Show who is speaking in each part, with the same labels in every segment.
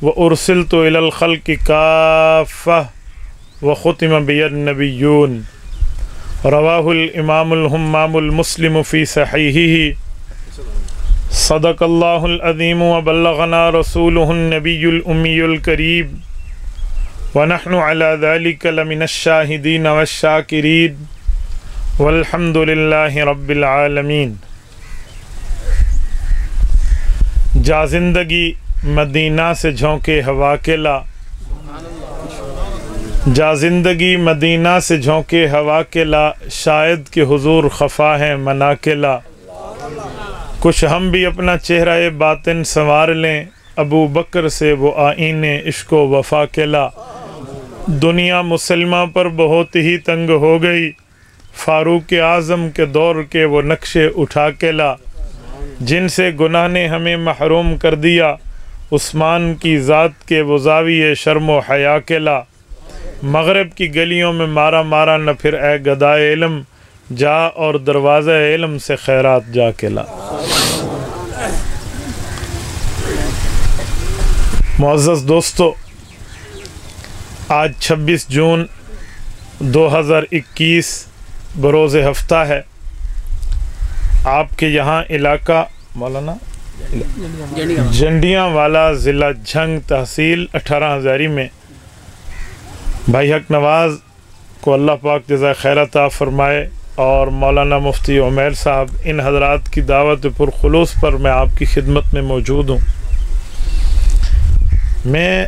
Speaker 1: व उरसिलतु इलल खल्क़ि काफ़्फ़ह व ख़ुतिम बियन-नबिय्यून। रवाहुल इमामुल हुम्मामुल मुस्लिम फ़ी सहीहिही। सदक़ल्लाहुल अज़ीम व बल्लग़ना रसूलुहुन नबियुल उम्मियुल करीम व नहनु अला ज़ालिका लमिनश शाहिदीन वश्शाकिरीन वल्हम्दुलिल्लाहि रब्बिल आलमीन। जा ज़िंदगी मदीना से झोंके हवा के ला, जा ज़िंदगी मदीना से झोंके हवा के ला, शायद कि हुजूर खफा हैं मना के ला। कुछ हम भी अपना चेहरा बातिन संवार लें, अबू बकर से वो आईने इश्को वफा के ला। दुनिया मुसलमा पर बहुत ही तंग हो गई, फारूक आज़म के दौर के वो नक्शे उठा के ला। जिनसे गुनाह ने हमें महरूम कर दिया, उस्मान की ज़ात के वो ज़ाविये शर्म हया के ला। मग़रिब की गलियों में मारा मारा न फिर ए गदाए इल्म, जा और दरवाज़ा इल्म से खैरात जा के ला। मुअज़्ज़ज़ दोस्तों, आज 26 जून 2021 बरोज़ हफ्ता है। आपके यहाँ इलाका मौलाना जंडियांवाला ज़िला झंग तहसील 18 हज़ारी में भाई हक नवाज़ को अल्लाह पाक जज़ा खैर अता फ़रमाए और मौलाना मुफ्ती उमैर साहब, इन हज़रात की दावत पुरखुलूस पर मैं आपकी खिदमत में मौजूद हूँ। मैं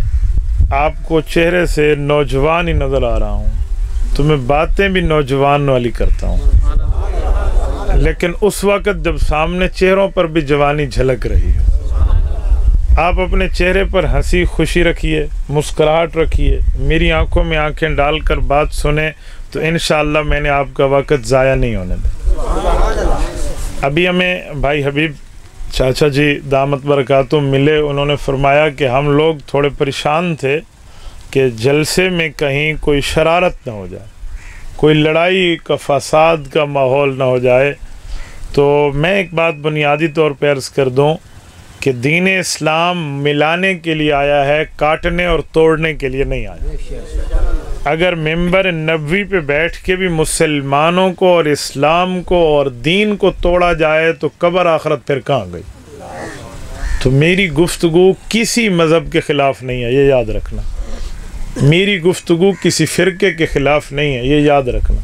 Speaker 1: आपको चेहरे से नौजवान ही नज़र आ रहा हूँ, तो मैं बातें भी नौजवान वाली करता हूँ, लेकिन उस वक़्त जब सामने चेहरों पर भी जवानी झलक रही हो। आप अपने चेहरे पर हंसी खुशी रखिए, मुस्कुराहट रखिए, मेरी आंखों में आंखें डालकर बात सुने तो इंशाअल्लाह मैंने आपका वक़्त ज़ाया नहीं होने दें। अभी हमें भाई हबीब चाचा जी दामत बरकातुहू मिले, उन्होंने फरमाया कि हम लोग थोड़े परेशान थे कि जलसे में कहीं कोई शरारत ना हो जाए, कोई लड़ाई का फसाद का माहौल ना हो जाए। तो मैं एक बात बुनियादी तौर पर अर्ज़ कर दूं कि दीन इस्लाम मिलाने के लिए आया है, काटने और तोड़ने के लिए नहीं आया। अगर मिंबर नबवी पे बैठ के भी मुसलमानों को और इस्लाम को और दीन को तोड़ा जाए तो कब्र आखरत फिर कहाँ गई। तो मेरी गुफ्तगू किसी मज़हब के ख़िलाफ़ नहीं है, ये याद रखना। मेरी गुफ्तगू किसी फ़िरके के ख़िलाफ़ नहीं है, ये याद रखना।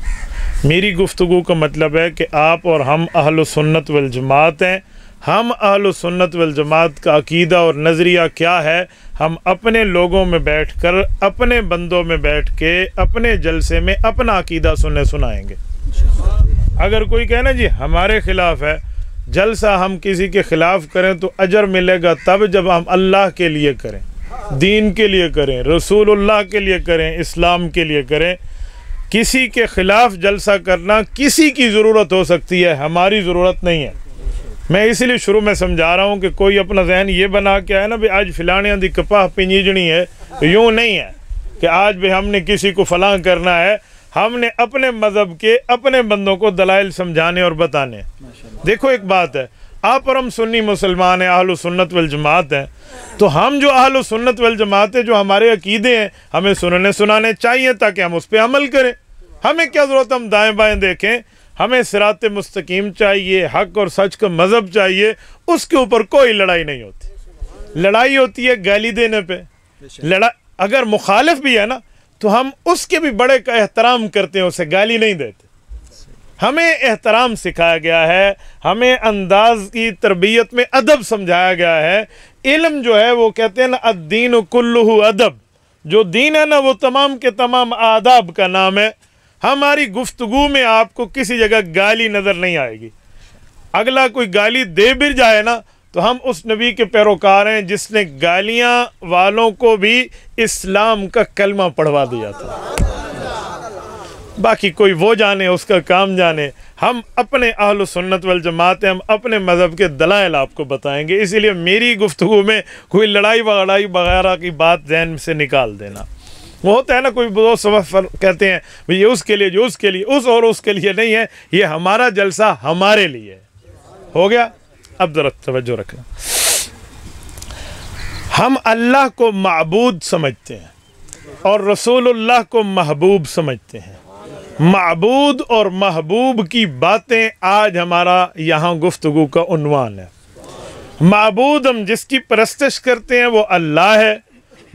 Speaker 1: मेरी गुफ्तगू का मतलब है कि आप और हम अहल सुन्नत वल जमात हैं। हम अहल सुन्नत वल जमात का अकीदा और नज़रिया क्या है, हम अपने लोगों में बैठकर, अपने बंदों में बैठ के, अपने जलसे में अपना अकीदा सुनाएंगे। अगर कोई कहे ना जी हमारे ख़िलाफ़ है, जलसा हम किसी के ख़िलाफ़ करें तो अजर मिलेगा तब जब हम अल्लाह के लिए करें, दीन के लिए करें, रसूलुल्लाह के लिए करें, इस्लाम के लिए करें। किसी के ख़िलाफ़ जलसा करना किसी की ज़रूरत हो सकती है, हमारी ज़रूरत नहीं है। मैं इसीलिए शुरू में समझा रहा हूँ कि कोई अपना जहन ये बना के आए ना भी आज फ़िलाने दी कपाह पिंजीजनी है, तो यूँ नहीं है कि आज भी हमने किसी को फलां करना है। हमने अपने मज़हब के अपने बंदों को दलाइल समझाने और बताने। देखो एक बात है, आप और हम सुन्नी मुसलमान हैं, अहल सुन्नत वल जमात हैं, तो हम जो अहल सुन्नत वल जमात हैं, जो हमारे अकीदे हैं, हमें सुनने सुनाने चाहिए ताकि हम उस पर अमल करें। हमें क्या ज़रूरत हम दाएँ बाएँ देखें, हमें सिरात मुस्तकीम चाहिए, हक और सच का मज़हब चाहिए। उसके ऊपर कोई लड़ाई नहीं होती। लड़ाई होती है गाली देने पे। अगर मुखालिफ भी है ना तो हम उसके भी बड़े का एहतराम करते हैं, उसे गाली नहीं देते। हमें एहतराम सिखाया गया है, हमें अंदाज की तरबियत में अदब समझाया गया है। इल्म जो है वो कहते हैं ना अद्दीन कुल्लुहु अदब, जो दीन है ना वो तमाम के तमाम आदाब का नाम है। हमारी गुफ्तगू में आपको किसी जगह गाली नज़र नहीं आएगी। अगला कोई गाली दे भी जाए ना तो हम उस नबी के पैरोकार हैं जिसने गालियां वालों को भी इस्लाम का कलमा पढ़वा दिया था। बाकी कोई वो जाने, उसका काम जाने। हम अपने अहल सुन्नत वल जमात हैं, हम अपने मज़हब के दलाइल आपको बताएंगे। इसीलिए मेरी गुफ्तगू में कोई लड़ाई वगैरह की बात जहन से निकाल देना। वो होता है ना कोई बहुत सब कहते हैं भाई ये उसके लिए, जो उसके लिए, उस और उसके लिए नहीं है, ये हमारा जलसा हमारे लिए हो गया। अब ज़रा तवज्जो रखना। हम अल्लाह को माबूद समझते हैं और रसूलुल्लाह को महबूब समझते हैं। माबूद और महबूब की बातें आज हमारा यहाँ गुफ्तगू का उन्वान है। माबूद हम जिसकी परस्तिश करते हैं वो अल्लाह है,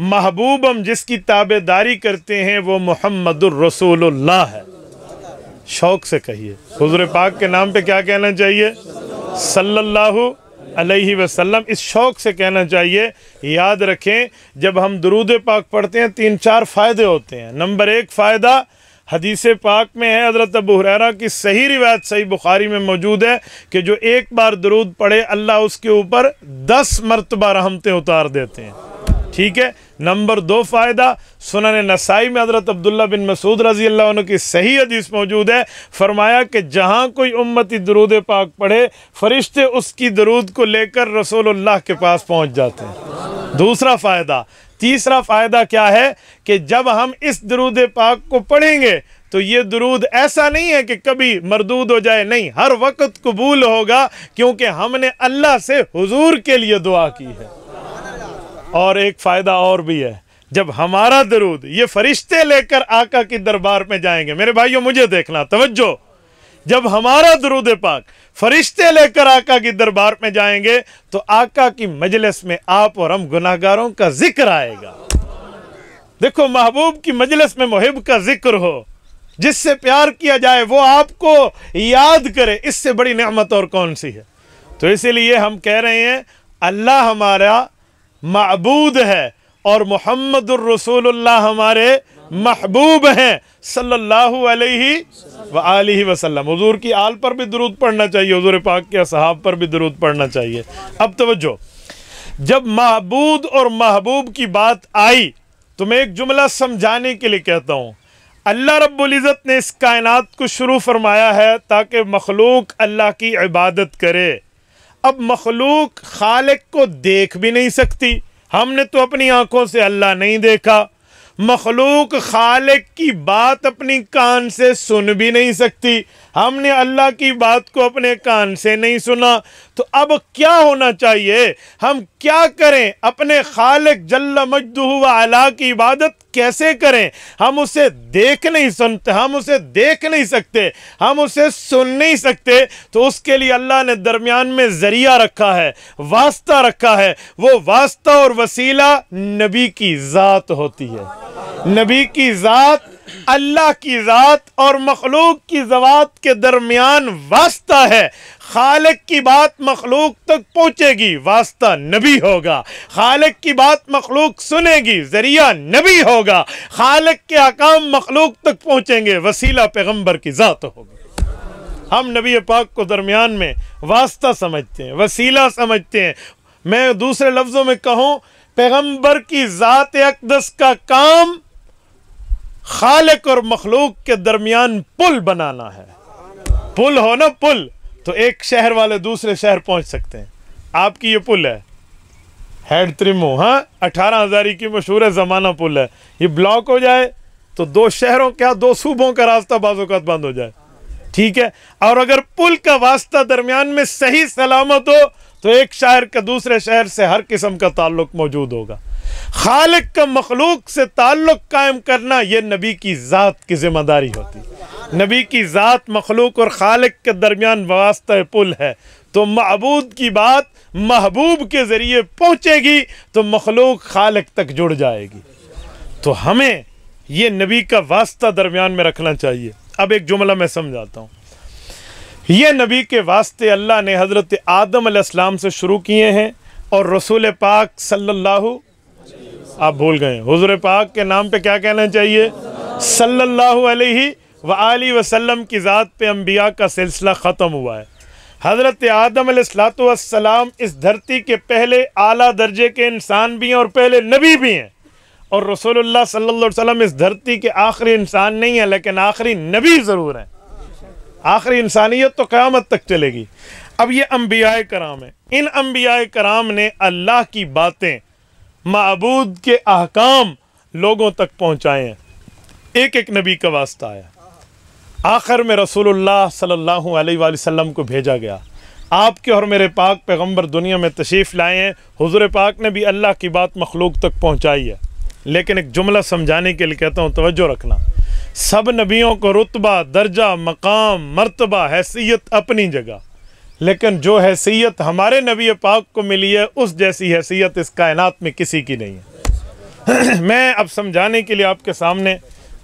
Speaker 1: महबूब हम जिसकी ताबेदारी करते हैं वो मुहम्मदुर रसूलुल्लाह है। शौक से कहिए, हुज़ूर पाक के नाम पे क्या कहना चाहिए? सल्लल्लाहु अलैहि वसल्लम। इस शौक से कहना चाहिए। याद रखें, जब हम दुरूद पाक पढ़ते हैं 3-4 फ़ायदे होते हैं। नंबर 1 फ़ायदा हदीस पाक में है, हज़रत अबू हुरैरा की सही रिवायत सही बुखारी में मौजूद है कि जो एक बार दुरूद पढ़े अल्लाह उसके ऊपर 10 मरतबा रहमतें उतार देते हैं। ठीक है। नंबर 2 फ़ायदा, सुनन नसाई में हज़रत अब्दुल्ला बिन मसूद रज़ी अल्लाह अन्हु की सही हदीस मौजूद है। फरमाया कि जहाँ कोई उम्मती दुरूद पाक पढ़े फरिश्ते उसकी दुरूद को लेकर रसूलुल्लाह के पास पहुँच जाते हैं। दूसरा फ़ायदा। तीसरा फ़ायदा क्या है कि जब हम इस दुरूद पाक को पढ़ेंगे तो ये दुरूद ऐसा नहीं है कि कभी मरदूद हो जाए, नहीं, हर वक्त कबूल होगा, क्योंकि हमने अल्लाह से हुजूर के लिए दुआ की है। और एक फ़ायदा और भी है, जब हमारा दरूद ये फरिश्ते लेकर आका की दरबार में जाएंगे, मेरे भाइयों मुझे देखना, तवज्जो, जब हमारा दरूद पाक फरिश्ते लेकर आका की दरबार में जाएंगे तो आका की मजलिस में आप और हम गुनाहगारों का जिक्र आएगा। देखो, महबूब की मजलिस में मुहिब का जिक्र हो, जिससे प्यार किया जाए वो आपको याद करे, इससे बड़ी नेमत और कौन सी है? तो इसीलिए हम कह रहे हैं अल्लाह हमारा माबूद है और मुहम्मदुर रसूलुल्लाह हमारे महबूब हैं सल्लल्लाहु अलैहि व आलिहि वसल्लम। हुजूर की आल पर भी दुरूद पढ़ना चाहिए, हुजूर पाक के असहाब पर भी दुरूद पढ़ना चाहिए। अब तवज्जो, जब माबूद और महबूब की बात आई तो मैं एक जुमला समझाने के लिए कहता हूँ। अल्लाह रब्बुल इज़्ज़त ने इस कायनात को शुरू फरमाया है ताकि मखलूक अल्लाह की इबादत करे। अब मखलूक खालिक को देख भी नहीं सकती, हमने तो अपनी आंखों से अल्लाह नहीं देखा। मखलूक खालिक की बात अपनी कान से सुन भी नहीं सकती, हमने अल्लाह की बात को अपने कान से नहीं सुना। तो अब क्या होना चाहिए? हम क्या करें? अपने खालिक जल्ल मजदुहु व अला की इबादत कैसे करें? हम उसे देख नहीं सुनते, हम उसे देख नहीं सकते, हम उसे सुन नहीं सकते। तो उसके लिए अल्लाह ने दरमियान में जरिया रखा है, वास्ता रखा है। वो वास्ता और वसीला नबी की ज़ात होती है। नबी की ज़ात, अल्लाह की ज़ात और मखलूक की ज़वात के दरमियान वास्ता है। खालिक की बात मखलूक तक पहुँचेगी, वास्ता नबी होगा। खालिक की बात मखलूक सुनेगी, जरिया नबी होगा। खालिक के अहकाम मखलूक तक पहुँचेंगे, वसीला पैगम्बर की ज़ात होगी। हम नबी पाक को दरमियान में वास्ता समझते हैं, वसीला समझते हैं। मैं दूसरे लफ्ज़ों में कहूँ, पैगम्बर की ज़ात अक़दस का काम खालिक और मखलूक के दरमियान पुल बनाना है। पुल हो ना, पुल, तो एक शहर वाले दूसरे शहर पहुंच सकते हैं। आपकी ये पुल है, हेड त्रिमो, हाँ, 18,000 की मशहूर है, ज़माना पुल है। ये ब्लॉक हो जाए तो 2 शहरों, क्या 2 सूबों का रास्ता बाज़-औक़ात बंद हो जाए। ठीक है। और अगर पुल का वास्ता दरमियान में सही सलामत हो तो एक शहर का दूसरे शहर से हर किस्म का ताल्लुक मौजूद होगा। खालिक का मखलूक से ताल्लुक कायम करना यह नबी की ज़ात की जिम्मेदारी होती। नबी की ज़ात मखलूक और खालिक के दरमियान वास्ता पुल है। तो महबूद की बात महबूब के ज़रिए पहुँचेगी तो मखलूक खालिक तक जुड़ जाएगी। तो हमें ये नबी का वास्ता दरमियान में रखना चाहिए। अब एक जुमला मैं समझाता हूँ। ये नबी के वास्ते अल्लाह ने हज़रत आदम अलैहिस्सलाम से शुरू किए हैं और रसूल पाक सल्लल्लाहु, आप भूल गए, हुज़ूर पाक के नाम पे क्या कहना चाहिए? सल्लल्लाहु अलैहि व आलिहि वसल्लम की ज़ात पे अंबिया का सिलसिला ख़त्म हुआ है। हज़रत आदम अलैहिस्सलातु वस्सलाम इस धरती के पहले आला दर्जे के इंसान भी हैं और पहले नबी भी हैं। और रसूलुल्लाह सल्लल्लाहु अलैहि वसल्लम इस धरती के आखिरी इंसान नहीं है, लेकिन आखिरी नबी ज़रूर हैं। आखिरी इंसानियत तो क़यामत तक चलेगी। अब ये अंबियाए कराम हैं, इन अंबियाए कराम ने अल्लाह की बातें, माबूद के अहकाम लोगों तक पहुँचाए हैं। एक एक नबी का वास्ता आया। आखिर में रसूलुल्लाह सल्लल्लाहु अलैहि वसल्लम को भेजा गया। आपके और मेरे पाक पैगंबर दुनिया में तशरीफ़ लाए हैं। हुज़ूर पाक ने भी अल्लाह की बात मखलूक तक पहुँचाई है। लेकिन एक जुमला समझाने के लिए कहता हूँ, तवज्जो रखना। सब नबियों को रुतबा, दर्जा, मकाम, मर्तबा, हैसियत अपनी जगह, लेकिन जो हैसियत हमारे नबी पाक को मिली है उस जैसी हैसियत इस कायनात में किसी की नहीं है। मैं अब समझाने के लिए आपके सामने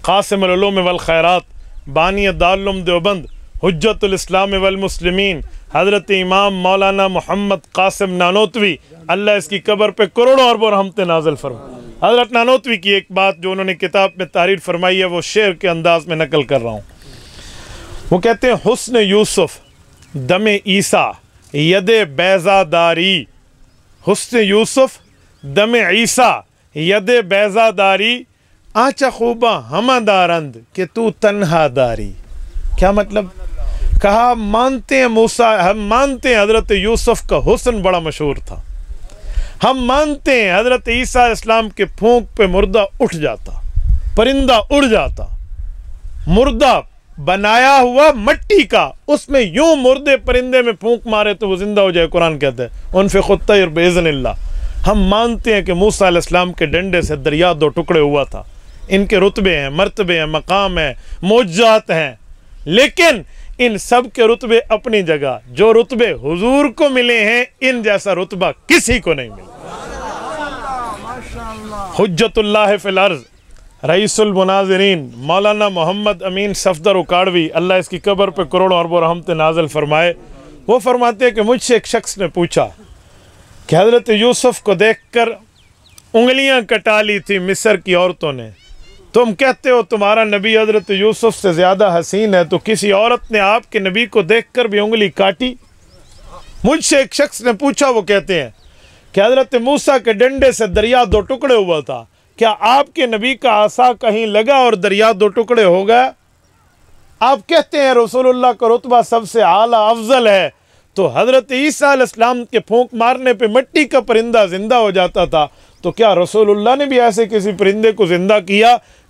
Speaker 1: क़ासिमुल उलूम वल खैरात, बानी दारुल उलूम देवबंद, हुज्जतुल इस्लाम वल मुस्लिमीन, हज़रत इमाम मौलाना मोहम्मद कासिम नानोतवी, अल्लाह इसकी कब्र पे करोड़ों अरबों रहमतें नाज़िल फरमा। हज़रत नानोतवी की एक बात जो उन्होंने किताब में तारीफ़ फरमाई है, वो शेर के अंदाज में नकल कर रहा हूँ। वो कहते हैं, हुस्न यूसुफ दमे ईसा यदे बैज़ादारी, हुस्न यूसुफ दमे ईसा यदे बैज़ादारी, आचा खूबा हमादारंद कि तू तन्हादारी। क्या मतलब? कहा मानते हैं मूसा, हम मानते हैं हज़रत यूसुफ का हुस्न बड़ा मशहूर था, हम मानते हैं हज़रत ईसा इस्लाम के फूंक पे मुर्दा उठ जाता, परिंदा उड़ जाता, मुर्दा बनाया हुआ मट्टी का, उसमें यूं मुर्दे परिंदे में फूंक मारे तो वो जिंदा हो जाए। कुरान कहते हैं उनफिक़ु तैर बिइज़्निल्लाह। हम मानते हैं कि मूसा अलैहिस्सलाम के डंडे से दरिया दो टुकड़े हुआ था। इनके रुतबे हैं, मर्तबे हैं, मकाम है, मौजज़ात हैं, लेकिन इन सब के रुतबे अपनी जगह। जो रुतबे हुजूर को मिले हैं, इन जैसा रुतबा किसी को नहीं मिला। हुज्जतुल्लाह फिल अर्ज़, रईसुल मुनाज़िरीन, मौलाना मोहम्मद अमीन सफदर उकाड़वी, अल्लाह इसकी कब्र पे करोड़ों अरबों रहमतें नाज़िल फरमाए। वो फरमाते हैं कि मुझसे एक शख्स ने पूछा कि हज़रत यूसुफ को देखकर उंगलियां कटा ली थी मिस्र की औरतों ने, तुम कहते हो तुम्हारा नबी हज़रत यूसुफ से ज़्यादा हसीन है, तो किसी औरत ने आपके नबी को देखकर भी उंगली काटी? मुझसे एक शख्स ने पूछा, वो कहते हैं कि हज़रत मूसा के डंडे से दरिया दो टुकड़े हुआ था, क्या आपके नबी का आसा कहीं लगा और दरिया दो टुकड़े हो गया? आप कहते हैं रसूलुल्लाह का रुतबा सबसे आला अफजल है, तो हज़रत ईसा अलैहिस्सलाम के फूंक मारने पे मिट्टी का परिंदा जिंदा हो जाता था, तो क्या रसूलुल्लाह ने भी ऐसे किसी परिंदे को जिंदा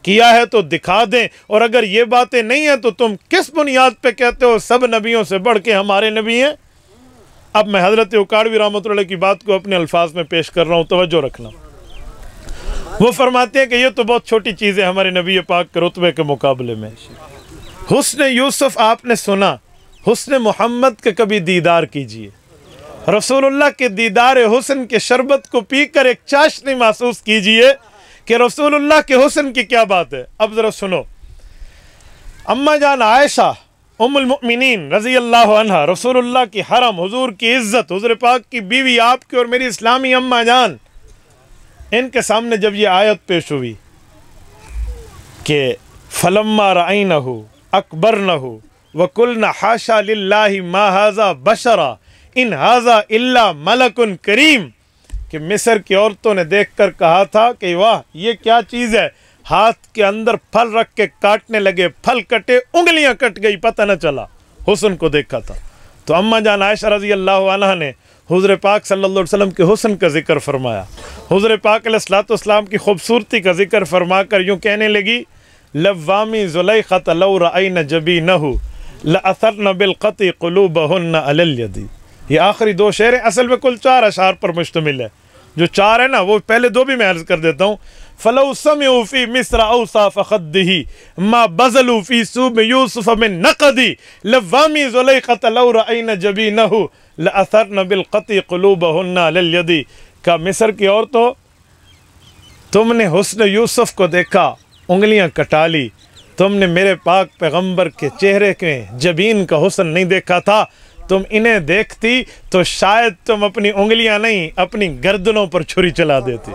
Speaker 1: किया है तो दिखा दें। और अगर ये बातें नहीं है तो तुम किस बुनियाद पे कहते हो सब नबियों से बढ़ के हमारे नबी हैं? अब मैं हज़रत उकाड़वी रहमतुल्लाह की बात को अपने अल्फाज में पेश कर रहा हूँ, तवज्जो रखना। वो फरमाते हैं कि ये तो बहुत छोटी चीज़ है हमारे नबी पाक के रुतबे के मुकाबले में। हुस्न यूसुफ आपने सुना, हुस्न मोहम्मद के कभी दीदार कीजिए, रसूलुल्लाह के दीदार हुस्न के शरबत को पीकर एक चाशनी महसूस कीजिए कि रसूलुल्लाह के हुस्न की क्या बात है। अब ज़रा सुनो, अम्मा जान आयशा उम्मुल मुमिनीन रज़ी अल्लाह अन्हा, रसूलुल्लाह की हरम, हुजूर की इज़्ज़त, हुजूर पाक की बीवी, आपकी और मेरी इस्लामी अम्मा जान, इनके सामने जब ये आयत पेश हुई कि फलम्मा रअयनहु अकबरनहु वकुलना हाशा लिल्लाहि मा हाज़ा बशरा इन हाज़ा इल्ला मलकुन करीम, कि मिस्र की औरतों ने देखकर कहा था कि वाह ये क्या चीज़ है, हाथ के अंदर फल रख के काटने लगे, फल कटे, उंगलियां कट गई, पता न चला, हुस्न को देखा था। तो अम्मा जान आयशा रज़ी अल्लाह अन्हा ने हुज़ूर पाक सल्लल्लाहु अलैहि वसल्लम के हुस्न का जिक्र फरमाया, हुज़ूर पाक अलैहिस्सलाम की खूबसूरती का जिक्र फरमा कर यूँ कहने लगी, लव्वामी ज़ुलैख़त लौ रअयन जबीनहु लअथरन बिलक़ती क़ुलूबहुन्न अलल यदी। ये आखिरी दो शेर हैं, असल में कुल 4 अशार पर मुश्तमिल है। जो 4 है ना, वो पहले 2 भी मैं अर्ज़ कर देता हूँ। फ़लौ समिउ फ़ी मिस्र औसाफ़ ख़द्दिही मा बज़लू फ़ी सूब यूसुफ़ मिन नक़दी लव्वामी ज़ुलैख़त लौ रअयन जबीनहु लअथरन बिलक़ती क़ुलूबहुन्न अलल यदी। का मिस्र की औरतों, तुमने हुस्न यूसुफ को देखा, उंगलियां कटा ली, तुमने मेरे पाक पैगंबर के चेहरे के जबीन का हुस्न नहीं देखा था। तुम इन्हें देखती तो शायद तुम अपनी उंगलियां नहीं, अपनी गर्दनों पर छुरी चला देती,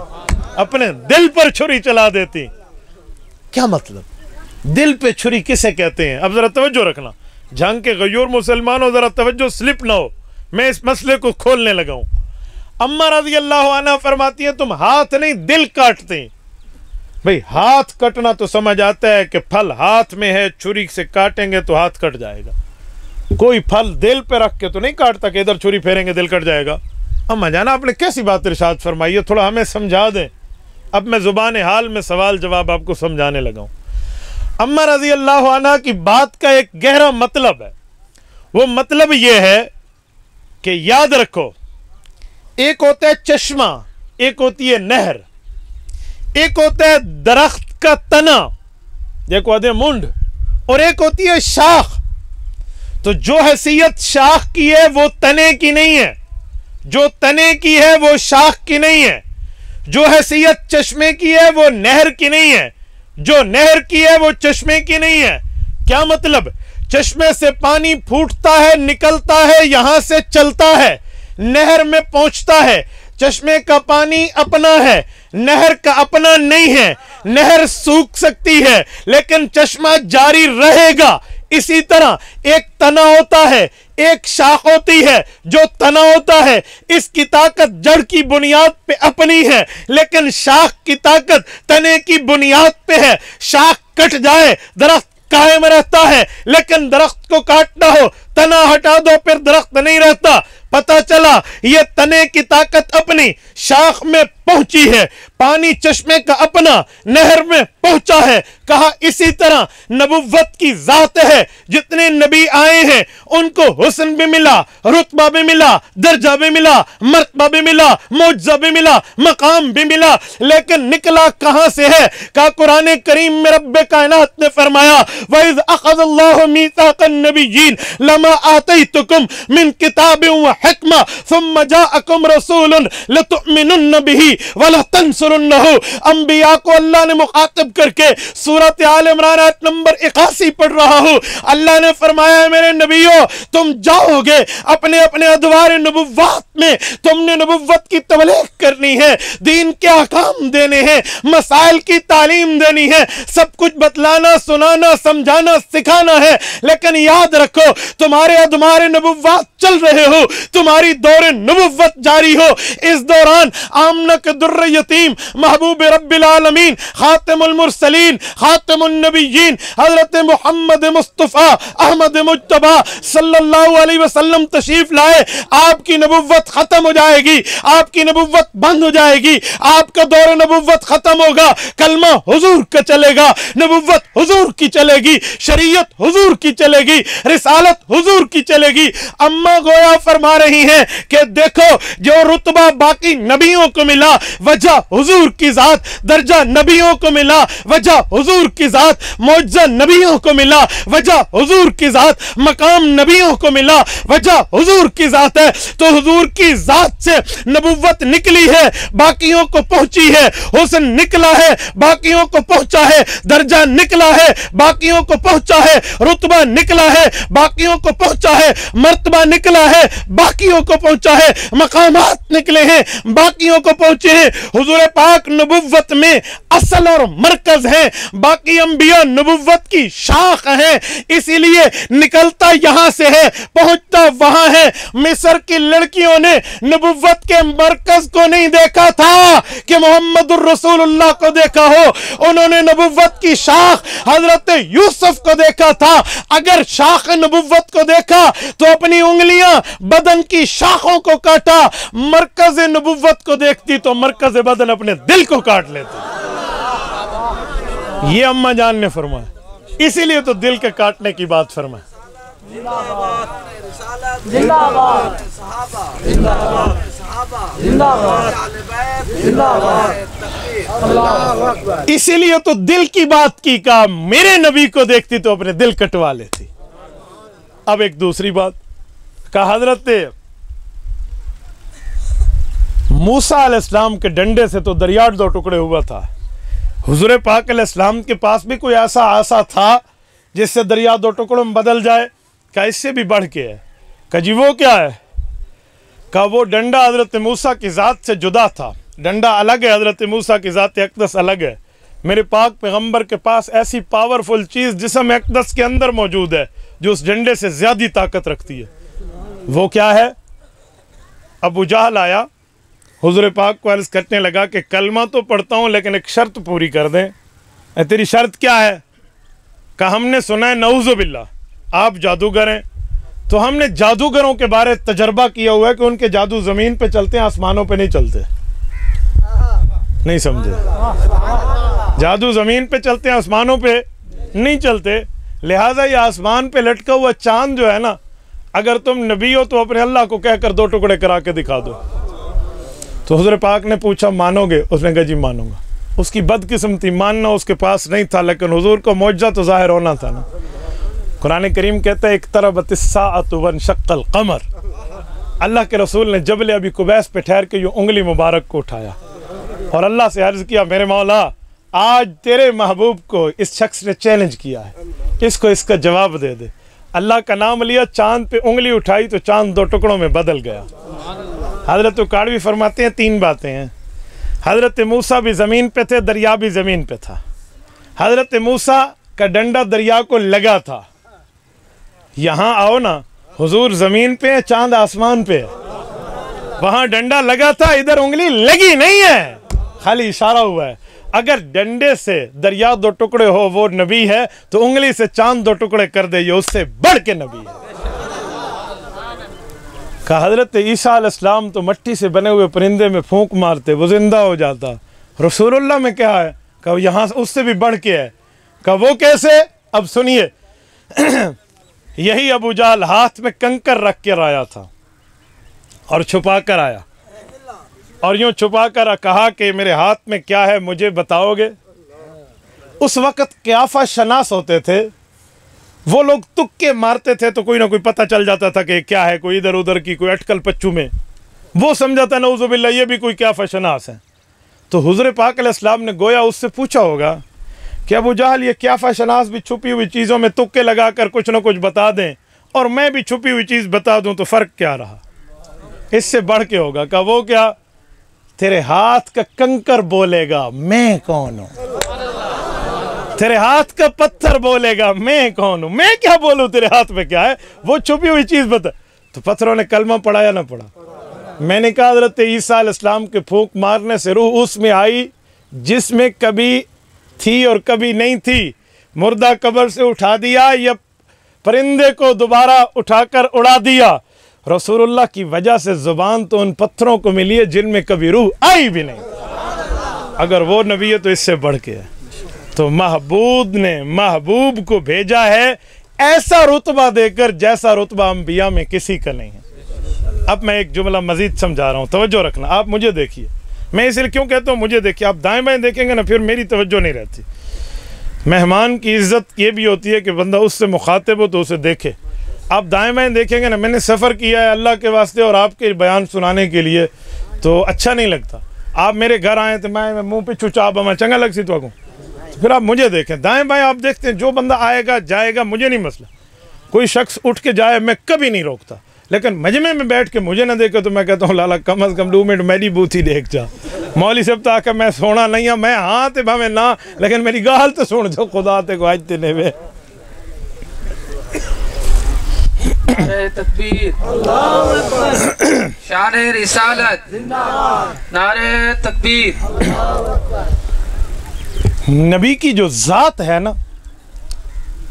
Speaker 1: अपने दिल पर छुरी चला देती। क्या मतलब? दिल पे छुरी किसे कहते हैं? अब जरा तवज्जो रखना, जंग के गयूर मुसलमानों, जरा तवज्जो, स्लिप ना हो, मैं इस मसले को खोलने लगा हूं। अम्मा रज़ी अल्लाह अन्हा फरमाती हैं, तुम हाथ नहीं दिल काटते। भाई हाथ कटना तो समझ आता है कि फल हाथ में है, छुरी से काटेंगे तो हाथ कट जाएगा। कोई फल दिल पे रख के तो नहीं काटता कि इधर छुरी फेरेंगे दिल कट जाएगा। अम्मा जाना आपने कैसी बात इरशाद फरमाई है, थोड़ा हमें समझा दें। अब मैं ज़ुबान हाल में सवाल जवाब आपको समझाने लगा हूँ। अम्मा रज़ी अल्लाह अन्हा की बात का एक गहरा मतलब है। वो मतलब ये है कि याद रखो, एक होता है चश्मा, एक होती है नहर, एक होता है दरख्त का तना, देखो आधे मुंड, और एक होती है शाख। तो जो हैसियत शाख की है वो तने की नहीं है, जो तने की है वो शाख की नहीं है, जो हैसियत चश्मे की है वो नहर की नहीं है, जो नहर की है वो चश्मे की नहीं है। क्या मतलब? चश्मे से पानी फूटता है, निकलता है, यहां से चलता है, नहर में पहुंचता है। चश्मे का पानी अपना है, नहर का अपना नहीं है। नहर सूख सकती है लेकिन चश्मा जारी रहेगा। इसी तरह एक तना होता है, एक शाख होती है। जो तना होता है इसकी ताकत जड़ की बुनियाद पे अपनी है, लेकिन शाख की ताकत तने की बुनियाद पे है। शाख कट जाए दरख्त कायम रहता है, लेकिन दरख्त को काटना हो, तना हटा दो, फिर दरख्त नहीं रहता। पता चला ये तने की ताकत अपनी शाख में पहुंची है, पानी चश्मे का अपना नहर में पहुंचा है। कहा इसी तरह नबुव्वत की जात है। जितने नबी आए हैं उनको हुस्न भी मिला, रुतबा भी मिला, दर्जा भी मिला, मर्तबा भी मिला, मौजज़ा भी मिला, मकाम भी मिला, लेकिन निकला कहां से है? का कुरान करीम में रब्बे कायनात ने फरमाया, वइज़ अख़ज़ल्लाहु मीसाक़न नबिय्यीन लमा आतैतुकुम मिन किताबिन व हिकमा सुम्मा जाअकुम रसूलुन लतुअमिनुन्न बिही व लतंसुरुन्नहु। अंबिया को अल्लाह ने मुखातिब करके सूरत आल इमरान आयत नंबर 81 पढ़ रहा हूं। अल्लाह ने फरमाया, मेरे नबियों तुम जाओगे अपने अपने अदवार नबुव्वत में, तुमने नबुव्वत की तबलीग करनी है, दीन के अहकाम देने हैं, मसाइल की तालीम देनी है, सब कुछ बतलाना, सुनाना, समझाना, सिखाना है। लेकिन याद रखो तुम्हारे अदवार नबुव्वत चल रहे हो, तुम्हारी दौरे नबुव्वत जारी हो। इस दौरान आमना के दुर्र यतीम महबूब रब्बिल आलमीन खातिमुल मुरसलीन खातिमुन नबिय्यीन हजरत मोहम्मद मुस्तफा अहमद मुज्तबा सल्लल्लाहु अलैहि वसल्लम तशरीफ लाए। आपकी नबुव्वत खत्म हो जाएगी, आपकी नबुव्वत बंद हो जाएगी, आपका दौर नबुव्वत खत्म होगा, कलमा हुजूर का चलेगा, नबुव्वत हुजूर की चलेगी, शरीयत हुजूर की चलेगी, रिसालत हुजूर की चलेगी। अम्मा गोया फरमा रही हैं कि देखो जो रुतबा बाकी नबियों को मिला वजह हुजूर की जात, दर्जा नबियों को मिला वजह हुजूर की जात, मौजज़ा नबियों को मिला वजह हुजूर की जात, मकाम नबियों को मिला वजह हुजूर की जात है। तो हुजूर की जात से नबुव्वत निकली है, बाकियों को पहुंची है, हुस्न निकला है, बाकियों को पहुंचा है, दर्जा निकला है, बाकियों को पहुंचा है, रुतबा निकला है, बाकियों को पहुंचा है, मर्तबा निकला है, बाकियों को पहुंचा है, मकामात निकले हैं, बाकियों को पहुंचे हैं। हुजूर पाक नबुव्वत में असल और मरकज है, बाकी अंबिया नबुव्वत की शाख है, इसीलिए निकलता यहां से है, पहुंचता वहां है। मिस्र की लड़कियों ने नबुव्वत के मरकज को नहीं देखा था कि मोहम्मदुर रसूलुल्लाह को देखा हो, उन्होंने नबुव्वत की शाख हजरत यूसुफ को देखा था। अगर शाख नबुव्वत को देखा तो अपनी उंगलियां बदन की शाखों को काटा, मरकज नबुव्वत को देखती तो मरकज बदन अपने दिल को काट लेती। ये अम्मा जान ने फरमाया, इसीलिए तो दिल के काटने की बात फरमाया। इसीलिए तो दिल की बात की, कहा मेरे नबी को देखती तो अपने दिल कटवा लेती। अब एक दूसरी बात कहा, हजरत मूसा अलैहिस्सलाम के डंडे से तो दरिया दो टुकड़े हुआ था। हुजूर पाक अलैहिस्सलाम के पास भी कोई ऐसा आसा था जिससे दरिया दो टुकड़ों में बदल जाए? क्या इससे भी बढ़ के है? का जी वो क्या है? का वो डंडा हजरत मूसा की ज़ात से जुदा था। डंडा अलग है, हजरत मूसा की ज़ात अक़दस अलग है। मेरे पाक पैगम्बर के पास ऐसी पावरफुल चीज़ जिस्म अक़दस के अंदर मौजूद है जो उस डंडे से ज़्यादा ताकत रखती है। वो क्या है? अबू जहल आया, हुजूर पाक को अर्ज़ करने लगा कि कलमा तो पढ़ता हूँ लेकिन एक शर्त पूरी कर दें। तेरी शर्त क्या है? कहा हमने सुना है नऊज़ु बिल्लाह आप जादूगर हैं, तो हमने जादूगरों के बारे तजर्बा किया हुआ है कि उनके जादू ज़मीन पे चलते हैं, आसमानों पे नहीं चलते। नहीं समझे? जादू ज़मीन पे चलते हैं, आसमानों पे नहीं चलते। लिहाजा ये आसमान पे लटका हुआ चांद जो है ना, अगर तुम नबी हो तो अपने अल्लाह को कहकर 2 टुकड़े करा के दिखा दो। तो हुज़ूर पाक ने पूछा मानोगे? उसने कहा जी मानूंगा। उसकी बदकिस्मती मानना उसके पास नहीं था, लेकिन हुजूर को मौजज़ा तो ज़ाहिर होना था ना। कुरान करीम कहता है इक़्तरबतिस्साअतु वन्शक़्क़ल क़मर। अल्लाह के रसूल ने जबल अबी कुबैस पे ठहर के यूँ उंगली मुबारक को उठाया और अल्लाह से अर्ज़ किया मेरे मौला आज तेरे महबूब को इस शख्स ने चैलेंज किया है, इसको इसका जवाब दे दे। अल्लाह का नाम लिया, चाँद पे उंगली उठाई तो चाँद 2 टुकड़ों में बदल गया। हज़रत काड़वी फरमाते हैं 3 बातें हैं। हज़रत मूसा भी ज़मीन पे थे, दरिया भी ज़मीन पे था। हज़रत मूसा का डंडा दरिया को लगा था। यहाँ आओ ना, हुजूर ज़मीन पे है, चाँद आसमान पे है। वहाँ डंडा लगा था, इधर उंगली लगी नहीं है, खाली इशारा हुआ है। अगर डंडे से दरिया 2 टुकड़े हो वो नबी है, तो उंगली से चाँद 2 टुकड़े कर दे, ये उससे बढ़ के नबी है। कहा हज़रत ईसा अलैहिस्सलाम तो मिट्टी से बने हुए परिंदे में फूंक मारते, वो जिंदा हो जाता। रसूलुल्लाह में क्या है? कहा यहाँ उससे भी बढ़ के है। कहा वो कैसे? अब सुनिए। यही अबू जहल हाथ में कंकर रख कर आया था और छुपा कर आया, और यूं छुपा कर कहा कि मेरे हाथ में क्या है मुझे बताओगे? उस वक़्त क़याफ़ा शनास होते थे, वो लोग तुक्के मारते थे तो कोई ना कोई पता चल जाता था कि क्या है, कोई इधर उधर की कोई अटकल पच्चू में, वो समझा था नऊज़ुबिल्लाह ये भी कोई क़याफ़ा शनास है। तो हुज़ूर पाक अलैहिस्सलाम ने गोया उससे पूछा होगा कि अबू जहल ये क़याफ़ा शनास भी छुपी हुई चीज़ों में तुक्के लगा कर कुछ ना कुछ बता दें और मैं भी छुपी हुई चीज़ बता दूं तो फ़र्क क्या रहा? इससे बढ़ के होगा। कहा वो क्या? तेरे हाथ का कंकर बोलेगा मैं कौन हूँ, तेरे हाथ का पत्थर बोलेगा मैं कौन हूँ। मैं क्या बोलूँ तेरे हाथ में क्या है? वो छुपी हुई चीज़ बता। तो पत्थरों ने कलमा पढ़ा या ना पढ़ा? मैंने कहा हज़रत ईसा अलैहिस्सलाम के फूंक मारने से रूह उसमें आई जिसमें कभी थी और कभी नहीं थी। मुर्दा कब्र से उठा दिया या परिंदे को दोबारा उठाकर उड़ा दिया। रसूलुल्लाह की वजह से ज़ुबान तो उन पत्थरों को मिली है जिनमें कभी रूह आई भी नहीं। अगर वो नबी है तो इससे बढ़ के है। तो महबूब ने महबूब को भेजा है ऐसा रुतबा देकर जैसा रुतबा अंबिया में किसी का नहीं है। अब मैं एक जुमला मजीद समझा रहा हूँ, तवज्जो रखना। आप मुझे देखिए, मैं इसलिए क्यों कहता हूँ मुझे देखिए, आप दाएं बाएं देखेंगे ना फिर मेरी तवज्जो नहीं रहती। मेहमान की इज़्ज़त ये भी होती है कि बंदा उससे मुखातिब हो तो उसे देखे। आप दाएं बाएं देखेंगे ना, मैंने सफ़र किया है अल्लाह के वास्ते और आपके बयान सुनाने के लिए, तो अच्छा नहीं लगता। आप मेरे घर आए तो मैं मुँह पे चुचाप मैं चंगा लग सी तो फिर आप मुझे देखें। दाएं बाएं आप देखते हैं, जो बंदा आएगा जाएगा मुझे नहीं मसला, कोई शख्स उठ के जाए मैं कभी नहीं रोकता, लेकिन मजमे में बैठ के मुझे ना देखे तो मैं कहता हूँ लाला कम अज़ कम 2 मिनट मेरी बूथी देख जा। मौली साहब तो आकर मैं सोना नहीं है, मैं हाँ ते भावे ना, लेकिन मेरी गाल तो सुन जो खुदा ते को आज तेने वे।
Speaker 2: नारे तकबीर, शान रिसालत, नारे तकबीर।
Speaker 1: नबी की जो ज़ात है ना,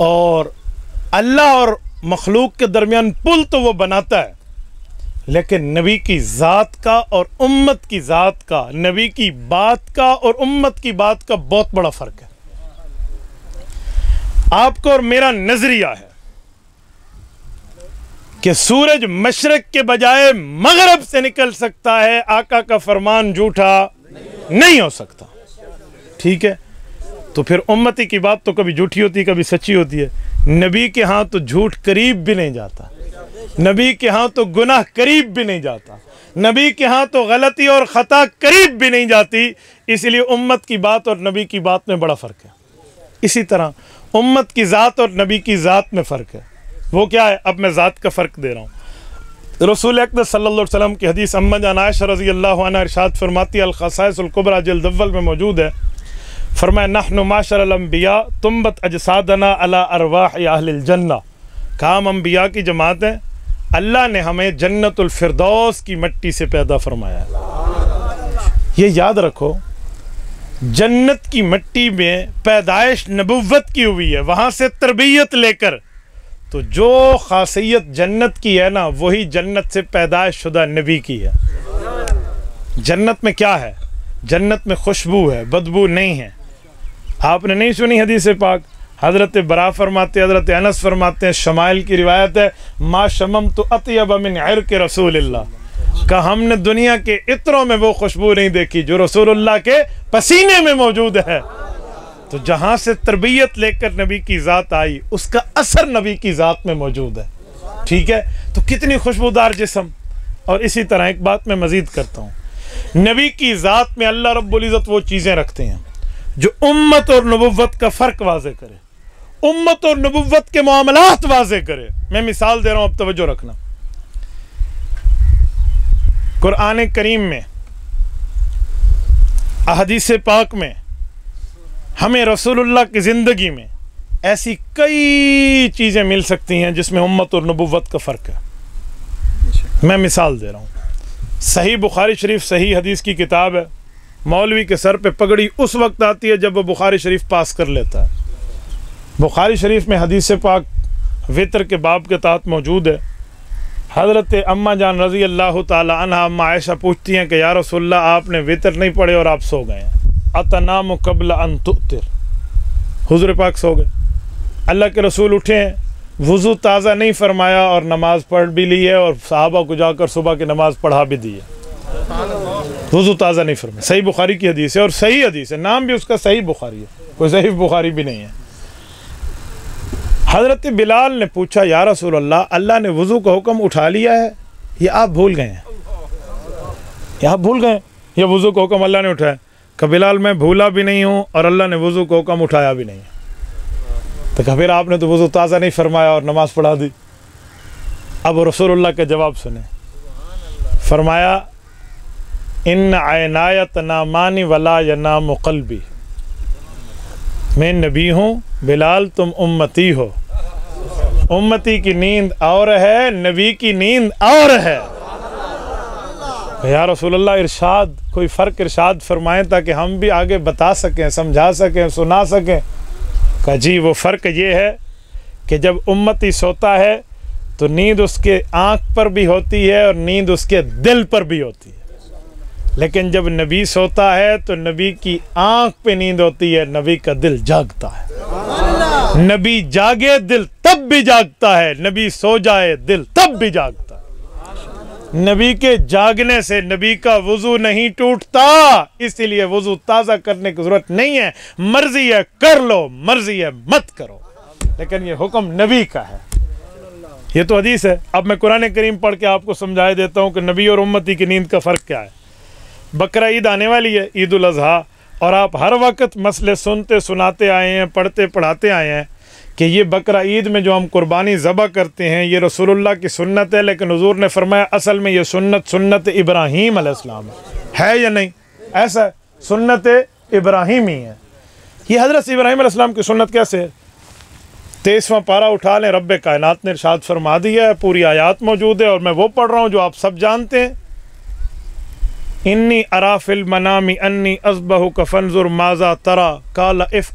Speaker 1: और अल्लाह और मखलूक के दरमियान पुल तो वो बनाता है, लेकिन नबी की ज़ात का और उम्मत की ज़ात का, नबी की बात का और उम्मत की बात का बहुत बड़ा फ़र्क है। आपको और मेरा नज़रिया है कि सूरज मशरक के बजाय मगरब से निकल सकता है, आका का फरमान झूठा नहीं हो सकता। ठीक है, तो फिर उम्मती की बात तो कभी झूठी होती है कभी सच्ची होती है। नबी के यहाँ तो झूठ करीब भी नहीं जाता, नबी के यहाँ तो गुनाह करीब भी नहीं जाता, नबी के यहाँ तो गलती और ख़ता करीब भी नहीं जाती। इसलिए उम्मत की बात और नबी की बात में बड़ा फ़र्क है। इसी तरह उम्मत की ज़ात और नबी की ज़ात में फ़र्क है। वो क्या है? अब मैं ज़ात का फ़र्क दे रहा हूँ। रसूल अक़दस सल्लल्लाहु अलैहि वसल्लम की हदीस अम्मा जान आयशा रज़ियल्लाहु अन्हा इरशाद फरमाती है, अल-ख़साइसुल कुबरा जिल्द अव्वल में मौजूद है। फरमाया नहनु माशरल अंबिया तुम्बत अजसादना अला अरवाह अहलिल जन्ना। कहा हम अंबिया की जमात है, अल्लाह ने हमें जन्नतुल फिरदौस की मिट्टी से पैदा फरमाया। ये याद रखो, जन्नत की मिट्टी में पैदाइश नबुव्वत की हुई है, वहाँ से तरबियत लेकर, तो जो खासियत जन्नत की है ना, वही जन्नत से पैदाइश शुदा नबी की है। जन्नत में क्या है? जन्नत में खुशबू है, बदबू नहीं है। आपने नहीं सुनी हदीस पाक? हज़रत बरा फरमाते, हज़रत अनस फरमाते हैं, शमाइल की रिवायत है, मा शमम तो अत्यब मिन इर्क रसूलिल्लाह, का हमने दुनिया के इत्रों में वो खुशबू नहीं देखी जो रसूलुल्लाह के पसीने में मौजूद है। तो जहाँ से तरबियत लेकर नबी की ज़ात आई, उसका असर नबी की ज़ात में मौजूद है। ठीक है, तो कितनी खुशबूदार जिस्म। और इसी तरह एक बात मैं मज़ीद करता हूँ, नबी की ज़ात में अल्लाह रब्बुल इज़्ज़त वो चीज़ें रखते हैं जो उम्मत और नबुव्वत का फ़र्क वाज़े करे, उम्मत और नबुव्वत के मामलात वाज़े करे। मैं मिसाल दे रहा हूँ, अब तवज्जो रखना। कुरान करीम में, अहदीस पाक में हमें रसूलुल्लाह की ज़िंदगी में ऐसी कई चीज़ें मिल सकती हैं जिसमें उम्मत और नबुव्वत का फ़र्क है। मैं मिसाल दे रहा हूँ, सही बुखारी शरीफ सही हदीस की किताब है। मौलवी के सर पे पगड़ी उस वक्त आती है जब वो बुखारी शरीफ पास कर लेता है। बुखारी शरीफ में हदीस पाक वितर के बाब के तहत मौजूद है। हज़रत अम्मा जान रज़ी अल्लाह ताला अन्हा अम्मा आयशा पूछती हैं कि या रसूलल्लाह, आपने वितर नहीं पढ़े और आप सो गए हैं। अतनाम क़ब्ल अन तुतिर, हुज़ूर पाक सो गए। अल्लाह के रसूल उठे हैं, वज़ू ताज़ा नहीं फरमाया और नमाज़ पढ़ भी ली है और सहाबा को जाकर सुबह की नमाज़ पढ़ा भी दी है। वज़ू ताज़ा नहीं फरमाया, सही बुखारी की हदीस है और सही हदीस है, नाम भी उसका सही बुखारी है, कोई सही बुखारी भी नहीं है। हज़रत बिलाल ने पूछा, या रसूल अल्लाह, अल्लाह ने वज़ू का हुक्म उठा लिया है या आप भूल गए हैं? या आप भूल गए या वज़ू का हुक्म अल्लाह ने उठाया? कहा बिलाल, मैं भूला भी नहीं हूँ और अल्लाह ने वज़ू का हुक्म उठाया भी नहीं है। तो कहा फिर आपने तो वज़ू ताज़ा नहीं फरमाया और नमाज पढ़ा दी। अब रसूलुल्लाह का जवाब सुने, फरमाया, इन आयनायत नामानी वला यनामु क़ल्बी, मैं नबी हूँ, बिलाल तुम उम्मती हो। उम्मती की नींद और है, नबी की नींद और है। या रसूलल्लाह, इरशाद, कोई फ़र्क इरशाद फरमाएं ताकि हम भी आगे बता सकें, समझा सकें, सुना सकें। कहा जी, वो फ़र्क ये है कि जब उम्मती सोता है तो नींद उसके आँख पर भी होती है और नींद उसके दिल पर भी होती है, लेकिन जब नबी सोता है तो नबी की आँख पे नींद होती है, नबी का दिल जागता है। नबी जागे दिल तब भी जागता है, नबी सो जाए दिल तब भी जागता है। नबी के जागने से नबी का वज़ू नहीं टूटता, इसीलिए वज़ू ताज़ा करने की ज़रूरत नहीं है। मर्जी है कर लो, मर्जी है मत करो, लेकिन ये हुक्म नबी का है। ये तो हदीस है। अब मैं कुरान करीम पढ़ के आपको समझा देता हूँ कि नबी और उम्मती की नींद का फ़र्क क्या है। बकरा ईद आने वाली है, ईद उल अज़हा, और आप हर वक्त मसले सुनते सुनाते आए हैं, पढ़ते पढ़ाते आए हैं कि ये बकरा ईद में जो हम कुर्बानी ज़बह करते हैं ये रसूलुल्लाह की सुन्नत है, लेकिन हुज़ूर ने फरमाया असल में ये सुन्नत इब्राहीम अलैहिस्सलाम है या नहीं? ऐसा सुन्नत इब्राहीम ही है। ये हज़रत इब्राहीम अलैहिस्सलाम की सुन्नत कैसे है? 23वां पारा उठा लें, रब्बे कायनात ने इरशाद फरमा दिया है, पूरी आयात मौजूद है और मैं वो पढ़ रहा हूँ जो आप सब जानते हैं। इन्नी अराफिल मनामी अन्नी अज़बहु का फंजुर माज़ा तरा काला इफ़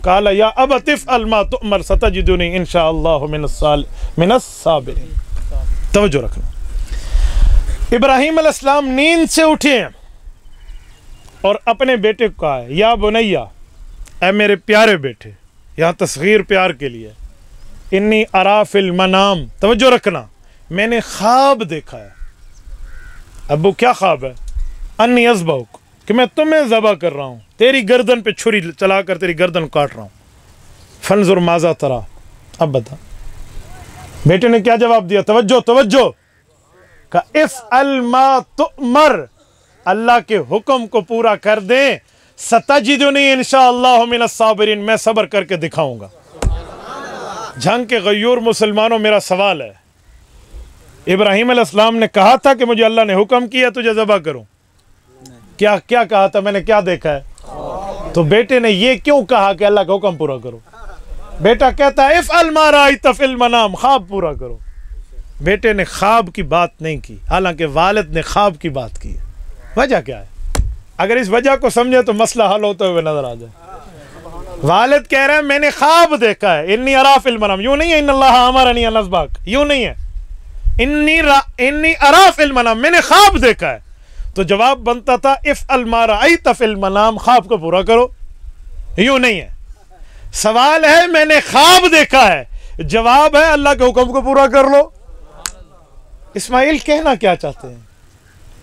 Speaker 1: काला या अबत इफ़ अलमा तुमर सतजिदुनी इंशाअल्लाहु मिनस साबिरीन। तवज्जो रखना। इब्राहीम अलैहिस्सलाम नींद से उठे हैं और अपने बेटे को कहा है, या बुनैया, ऐ मेरे प्यारे बेटे, यहाँ तस्गीर प्यार के लिए, इन्नी अराफिल मनाम, तवज्जो रखना, मैंने ख्वाब देखा है। अब्बू क्या ख्वाब है? अन्नी अज़बहुक, कि मैं तुम्हें ज़बह कर रहा हूँ, तेरी गर्दन पे छुरी चलाकर तेरी गर्दन काट रहा हूँ। फंजुर माज़ा तरा, अब बता। बेटे ने क्या जवाब दिया? तवज्जो तवज्जो, का इफ़ अल मा तुमर, अल्लाह के हुक्म को पूरा कर दें, सतजिदुनी इंशाअल्लाहु मिनस साबिरीन, मैं सब्र करके दिखाऊंगा। जंग के गयूर मुसलमानों, मेरा सवाल है, इब्राहीम अलैहिस्सलाम ने कहा था कि मुझे अल्लाह ने हुक्म किया तुझे ज़बह करूं? क्या क्या कहा था? मैंने क्या देखा है? तो बेटे ने ये क्यों कहा कि अल्लाह का हुक्म पूरा करो? बेटा कहता है इफ़ अल मा राइत फिल मनाम, ख्वाब पूरा करो। बेटे ने ख्वाब की बात नहीं की, हालांकि वालिद ने ख्वाब की बात की। वजह क्या है? अगर इस वजह को समझे तो मसला हल होते हुए नजर आ जाए। वालिद कह रहे हैं मैंने ख्वाब देखा है, इन्नी अरा फिल मनाम, यूं नहीं है इन्नल्लाह अमरनी अन अज़बहक, यूं नहीं है, इन्नी अरा फिल मनाम, मैंने ख्वाब देखा है। तो जवाब बनता था इफ़ अल मा राइत फिल मनाम, ख्वाब को पूरा करो, यूं नहीं है। सवाल है मैंने ख्वाब देखा है, जवाब है अल्लाह के हुक्म को पूरा कर लो। इस्माइल कहना क्या चाहते हैं,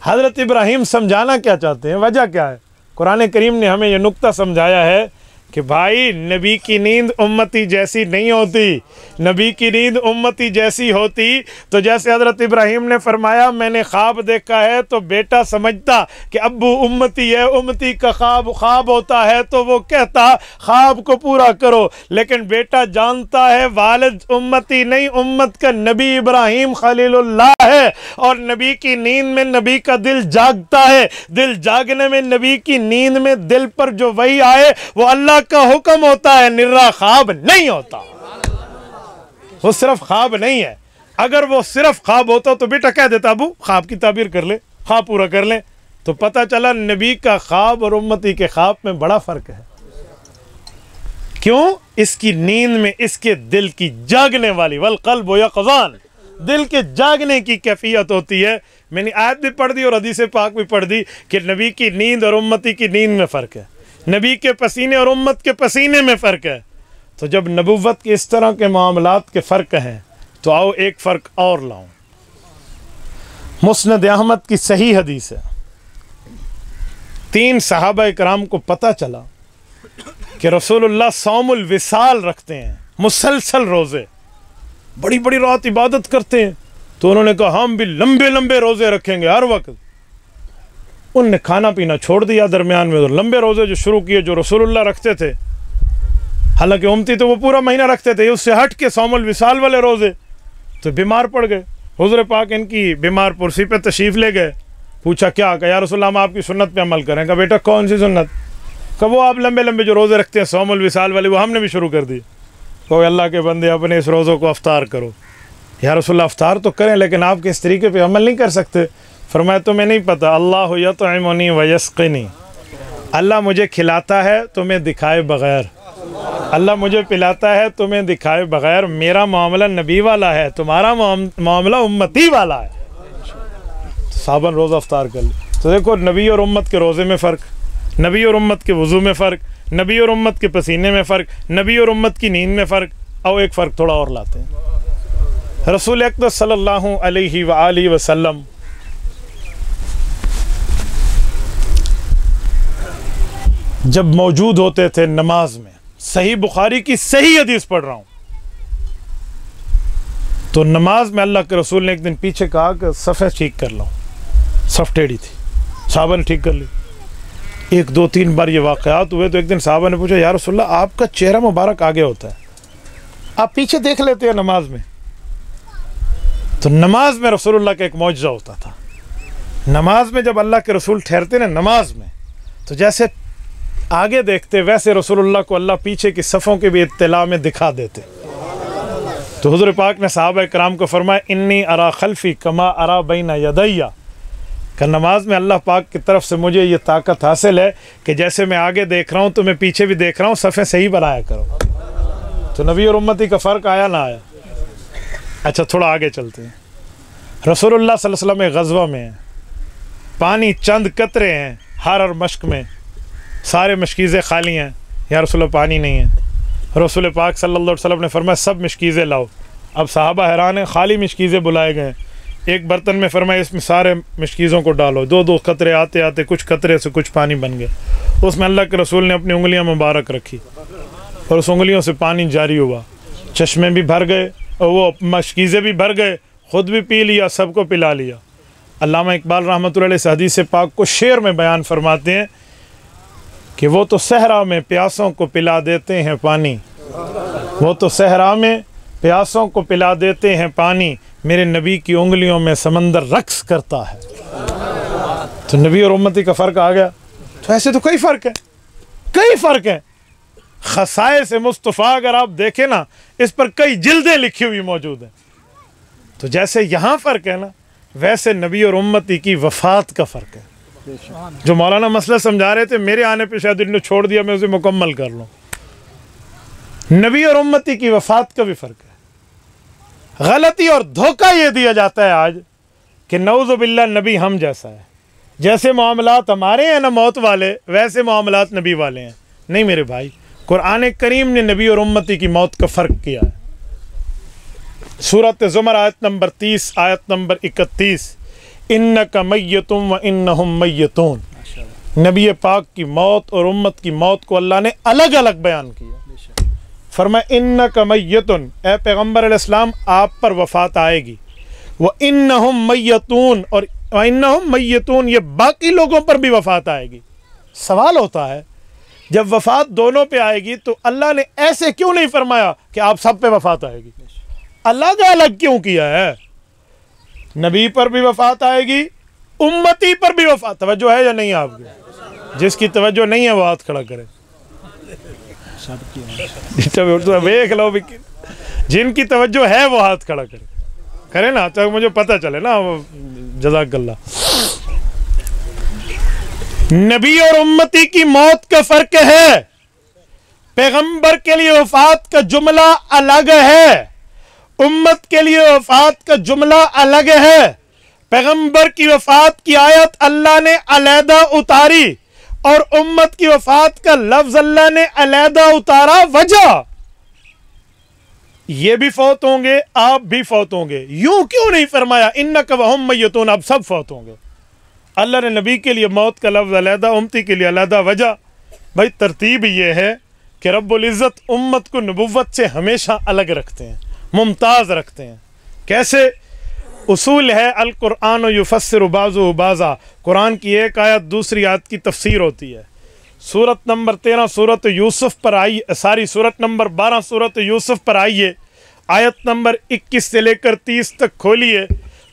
Speaker 1: हजरत इब्राहिम समझाना क्या चाहते हैं, वजह क्या है? कुरान करीम ने हमें यह नुक्ता समझाया है कि भाई नबी की नींद उम्मती जैसी नहीं होती। नबी की नींद उम्मती जैसी होती तो जैसे हज़रत इब्राहिम ने फरमाया मैंने ख्वाब देखा है, तो बेटा समझता कि अब्बू उम्मती है, उम्मती का ख्वाब होता है तो वो कहता ख्वाब को पूरा करो। लेकिन बेटा जानता है वालिद उम्मती नहीं, उम्मत का नबी इब्राहिम खलीलुल्लाह है, और नबी की नींद में नबी का दिल जागता है। दिल जागने में नबी की नींद में दिल पर जो वही आए वो अल्लाह का हुक्म होता है, निर्रा ख्वाब नहीं होता। वो सिर्फ ख्वाब नहीं है। अगर वो सिर्फ ख्वाब होता तो बेटा कह देता अबू ख्वाब की ताबीर कर ले, ख्वाब पूरा कर ले। तो पता चला नबी का ख्वाब और उम्मती के ख्वाब में बड़ा फर्क है। क्यों? इसकी नींद में इसके दिल की जागने वाली वल क़ल्ब यक़ज़ान, दिल के जागने की कैफियत होती है। मैंने आयत भी पढ़ दी और हदीस पाक भी पढ़ दी कि नबी की नींद और उम्मती की नींद में फ़र्क है, नबी के पसीने और उम्मत के पसीने में फ़र्क है। तो जब नबुव्वत के इस तरह के मामलात के फ़र्क हैं तो आओ एक फ़र्क और लाऊं। मुस्नद अहमद की सही हदीस है, 3 सहाबा कराम को पता चला कि रसूलुल्लाह सौमुल विसाल रखते हैं, मुसलसल रोज़े, बड़ी बड़ी रात इबादत करते हैं। तो उन्होंने कहा हम भी लंबे लंबे रोज़े रखेंगे हर वक्त। उनने खाना पीना छोड़ दिया दरमियान में, तो लंबे रोज़े जो शुरू किए जो रसूलुल्लाह रखते थे। हालांकि उम्मती तो वो पूरा महीना रखते थे, उससे हट के सौमुल विसाल वाले रोज़े। तो बीमार पड़ गए, हुज़ूर पाक इनकी बीमार पुरसी पे तशरीफ़ ले गए। पूछा क्या? कहा या रसूलल्लाह हम आपकी सुन्नत पे अमल करें। कहा बेटा कौन सी सुन्नत? कहा वो आप लंबे लंबे जो रोज़े रखते हैं सौमुल विसाल वाले, वो हमने भी शुरू कर दी। कहो अल्लाह के बंदे अपने इस रोज़ों को अफ्तार करो। या रसूलल्लाह अफ्तार तो करें लेकिन आपके इस तरीके पे अमल नहीं कर सकते। फरमाया तुम्हें नहीं पता, अल्लाह यतइमुनी व यस्क़िनी, अल्लाह मुझे खिलाता है तुम्हें दिखाए बग़ैर, अल्लाह मुझे पिलाता है तुम्हें दिखाए बग़ैर। मेरा मामला नबी वाला है, तुम्हारा मामला उम्मती वाला है। साबन रोज़ा अफ्तार कर ले। तो देखो नबी और उम्मत के रोज़े में फ़र्क, नबी और उम्मत के वज़ू में फ़र्क, नबी और उम्मत के पसीने में फ़र्क, नबी और उम्मत की नींद में फ़र्क। और एक फ़र्क थोड़ा और लाते हैं। रसूल अक़दस सल्लल्लाहु अलैहि व आलिहि वसल्लम जब मौजूद होते थे नमाज में, सही बुखारी की सही हदीस पढ़ रहा हूँ, तो नमाज में अल्लाह के रसूल ने एक दिन पीछे कहा कि सफ़े ठीक कर लो। सफ़ टेढ़ी थी, साहबा ने ठीक कर ली। 1 2 3 बार ये वाक़यात हुए। तो एक दिन साहबा ने पूछा या रसूलल्लाह आपका चेहरा मुबारक आगे होता है, आप पीछे देख लेते हैं नमाज में। तो नमाज में रसूलुल्लाह का एक मौजज़ा होता था। नमाज में जब अल्लाह के रसूल ठहरते ना नमाज में, तो जैसे आगे देखते वैसे रसूलुल्लाह को अल्लाह पीछे की सफ़ों के भी इत्तिला में दिखा देते। तो हुज़ूर पाक ने सहाबा कराम को फरमाया इन्नी अरा खल्फ़ी कमा अरा बैना यदैया, कि नमाज में अल्लाह पाक की तरफ से मुझे ये ताकत हासिल है कि जैसे मैं आगे देख रहा हूँ तो मैं पीछे भी देख रहा हूँ, सफ़े सही बनाया करो। तो नबी और उम्मती का फ़र्क आया ना आया? अच्छा थोड़ा आगे चलते हैं। रसूलुल्लाह सल्लल्लाहु अलैहि वसल्लम ग़ज़वा में है, पानी चंद कतरे हैं हर और मश्क में, सारे मशकीज़ें खाली हैं। या रसूलुल्लाह पानी नहीं है। रसूल पाक सल्लल्लाहु अलैहि वसल्लम ने फरमाया सब मशकीज़ें लाओ। अब सहाबा हैरान हैं, खाली मशकीज़ें बुलाए गए। एक बर्तन में फरमाया इसमें सारे मशकीज़ों को डालो, 2-2 कतरे आते आते कुछ कतरे से कुछ पानी बन गया। उसमें अल्लाह के रसूल ने अपनी उंगलियां मुबारक रखी और उस उंगलियों से पानी जारी हुआ। चश्मे भी भर गए और वो मशकीज़ें भी भर गए, ख़ुद भी पी लिया, सबको पिला लिया। अल्लामा इकबाल रहमतुल्लाह अलैह इस हदीस पाक को शेर में बयान फरमाते हैं कि वो तो सहरा में प्यासों को पिला देते हैं पानी, वो तो सहरा में प्यासों को पिला देते हैं पानी, मेरे नबी की उंगलियों में समंदर रक्स करता है। तो नबी और उम्मती का फ़र्क आ गया। तो ऐसे तो कई फ़र्क है, कई फ़र्क है। खसाए से मुस्तफ़ा अगर आप देखें ना, इस पर कई जिल्दें लिखी हुई मौजूद हैं। तो जैसे यहाँ फ़र्क है ना, वैसे नबी और उम्मती की वफ़ात का फ़र्क है। जो मौलाना मसला समझा रहे थे, मेरे आने पे शायद इन्होंने छोड़ दिया, मैं उसे मुकम्मल कर लूँ। नबी और उम्मती की वफ़ात का भी फ़र्क है। गलती और धोखा ये दिया जाता है आज कि नऊज़ु बिल्लाह नबी हम जैसा है, जैसे मामलात हमारे हैं ना मौत वाले, वैसे मामलात नबी वाले हैं। नहीं मेरे भाई, कुरान करीम ने नबी और उम्मती की मौत का फ़र्क किया है। सूरत ज़ुमर आयत नंबर 30 आयत नंबर 31, इन्नका मय्यतुम व इन्नहुम मय्यतून। नबी पाक की मौत और उम्मत की मौत को अल्लाह ने अलग अलग बयान किया। फरमाया इन्नका मय्यतुन, ए पैगम्बर अलैहिस्सलाम आप पर वफ़ात आएगी, व इन्नहुम मय्यतून, और इन्नहुम मय्यतून ये बाकी लोगों पर भी वफ़ात आएगी। सवाल होता है जब वफ़ात दोनों पे आएगी तो अल्लाह ने ऐसे क्यों नहीं फरमाया कि आप सब पे वफ़ात आएगी, अलग अलग क्यों किया है? नबी पर भी वफ़ात आएगी, उम्मती पर भी वफ़ात। तवज्जो है या नहीं आपकी? जिसकी तवज्जो नहीं है वो हाथ खड़ा करे। तो देख लो भी, जिनकी तवज्जो है वो हाथ खड़ा करे, करे ना, तो मुझे पता चले ना। जज़ाकल्लाह। नबी और उम्मती की मौत का फ़र्क है। पैगंबर के लिए वफ़ात का जुमला अलग है, उम्मत के लिए वफ़ात का जुमला अलग है। पैगंबर की वफ़ात की आयत अल्लाह ने अलहदा उतारी और उम्मत की वफ़ात का लफ्ज़ अल्लाह ने अलहदा उतारा। वजह, ये भी फौत होंगे, आप भी फौत होंगे। यूं क्यों नहीं फरमाया इन्नका व हुम मय्यतून, आप सब फौत होंगे? अल्लाह ने नबी के लिए मौत का लफ्ज़ अलहदा, उम्मती के लिए अलहदा। वजह भाई तरतीब ये है कि रब्बुल इज़्ज़त उम्मत को नबुव्वत से हमेशा अलग रखते हैं, मुमताज़ रखते हैं। कैसे? उसूल है अल कुरान युफस्सिरु बाज़ुहु बाज़ा, कुरान की एक आयत दूसरी आयत की तफसीर होती है। सूरत नंबर 13 सूरत यूसुफ पर आई, सूरत नंबर 12 सूरत यूसुफ पर आइए, आयत नंबर 21 से लेकर 30 तक खोलिए।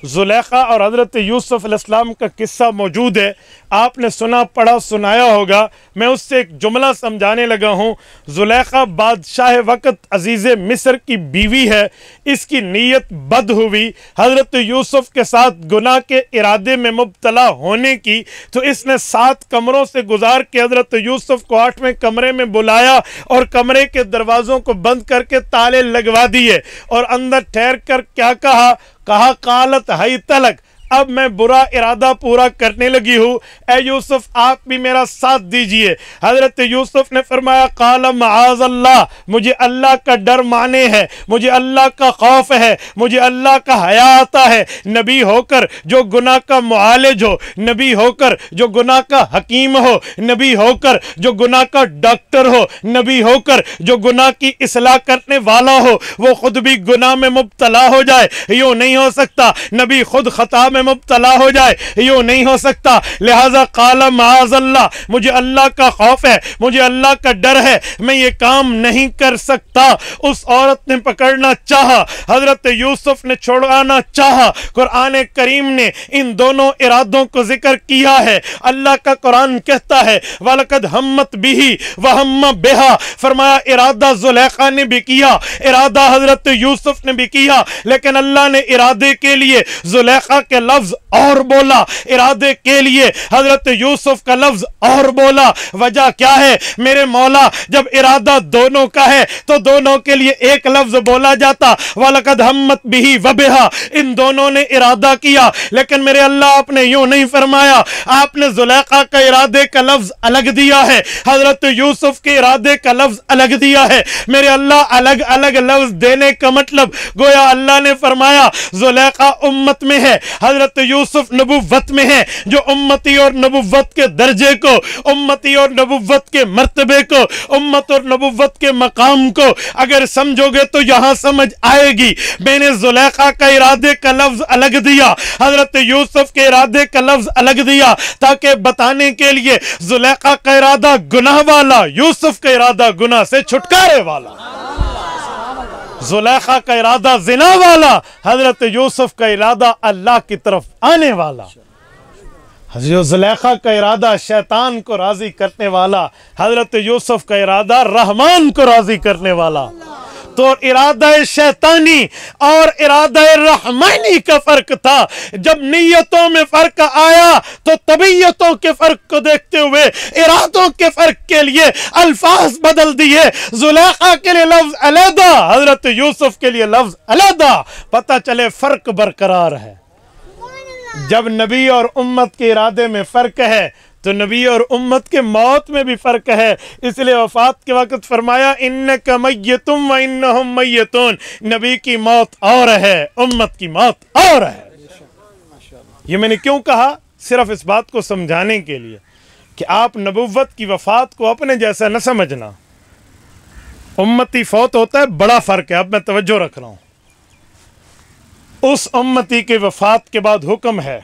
Speaker 1: ज़ुलेखा और हज़रत यूसुफ अलैहिस्सलाम का किस्सा मौजूद है, आपने सुना पढ़ा सुनाया होगा। मैं उससे एक जुमला समझाने लगा हूँ। ज़ुलेखा बादशाह वक़्त अजीज़ मिस्र की बीवी है। इसकी नीयत बद हुई हज़रत यूसुफ के साथ गुनाह के इरादे में मुब्तला होने की, तो इसने 7 कमरों से गुजार के हज़रत यूसुफ को 8वें कमरे में बुलाया और कमरे के दरवाज़ों को बंद करके ताले लगवा दिए और अंदर ठहर कर क्या कहा? कालत हई तलक, अब मैं बुरा इरादा पूरा करने लगी हूँ, ए यूसुफ आप भी मेरा साथ दीजिए। हज़रत यूसुफ ने फरमाया काल मआज़ल्लाह, मुझे अल्लाह का डर माने है, मुझे अल्लाह का खौफ है, मुझे अल्लाह का हया आता है। नबी होकर जो गुनाह का मुआलिज हो, नबी होकर जो गुनाह का हकीम हो, नबी होकर जो गुनाह का डॉक्टर हो, नबी होकर जो गुनाह की इस्लाह करने वाला हो, वो खुद भी गुनाह में मुब्तला हो जाए, यूँ नहीं हो सकता। नबी खुद खता में मुब्तला हो जाए, यूँ नहीं हो सकता। लिहाजा काला माज़ल्लाह, मुझे अल्लाह का खौफ है, मुझे अल्लाह का डर है, मैं ये काम नहीं कर सकता। उस औरत ने पकड़ना चाहा, हजरत यूसुफ ने छुड़ाना चाहा। कुरान करीम ने इन दोनों इरादों को जिक्र किया है। अल्लाह का कुरान कहता है वलकद हम्मत बिही व हम्म बिहा, फरमाया इरादा ज़ुलेखा ने भी किया, इरादा हजरत यूसुफ ने भी किया, लेकिन अल्लाह ने इरादे के लिए ज़ुलेखा के लफ्ज और बोला, इरादे के लिए हजरत यूसुफ का लफ्ज और बोला। वजह क्या है मेरे मौला? जब इरादा दोनों का है तो दोनों के लिए एक लफ्ज बोला जाता, वलकद हम्मत बिही व बिहा, इन दोनों ने इरादा किया। लेकिन मेरे अल्लाह आपने यूं नहीं फरमाया, आपने ज़ुलेखा का इरादे का लफ्ज अलग दिया है, हजरत यूसुफ के इरादे का लफ्ज अलग दिया है। मेरे अल्लाह अलग अलग लफ्ज देने का मतलब गोया अल्लाह ने फरमाया ज़ुलेखा उम्मत में है, हजरत यूसुफ नबुव्वत में है। जो उम्मती और नबुव्वत के दर्जे को, उम्मती और नबुव्वत के मर्तबे को, उम्मत और नबुव्वत के मकाम को अगर समझोगे तो यहां समझ आएगी। मैंने ज़ुलेखा का इरादे का लफ्ज अलग दिया, हजरत यूसुफ के इरादे का लफ्ज अलग दिया, ताकि बताने के लिए ज़ुलेखा का इरादा गुनाह वाला, यूसुफ का इरादा गुनाह से छुटकारे वाला। ज़ुलेखा का इरादा जिना वाला, हजरत यूसुफ का इरादा अल्लाह की तरफ आने वाला। ज़ुलेखा का इरादा शैतान को राजी करने वाला, हजरत यूसुफ का इरादा रहमान को राजी करने वाला। तो इरादा शैतानी और इरादा रहमानी का फर्क था। जब नीयतों में फर्क आया तो तबीयतों के फर्क को देखते हुए इरादों के फर्क के लिए अल्फाज बदल दिए। ज़ुलेखा के लिए लफ्ज अलहदा, हजरत यूसुफ के लिए लफ्ज अलहदा, पता चले फर्क बरकरार है। जब नबी और उम्मत के इरादे में फर्क है तो नबी और उम्मत के मौत में भी फ़र्क है। इसलिए वफ़ात के वक़्त फरमाया इन्नका मय्यतुम व इन्नहुम मय्यतून, नबी की मौत और है, उम्मत की मौत और है। ये मैंने क्यों कहा? सिर्फ इस बात को समझाने के लिए कि आप नबुव्वत की वफ़ात को अपने जैसा न समझना। उम्मती फौत होता है, बड़ा फ़र्क है। अब मैं तवज्जो रख रहा हूँ। उस उम्मती के वफ़ात के बाद हुक्म है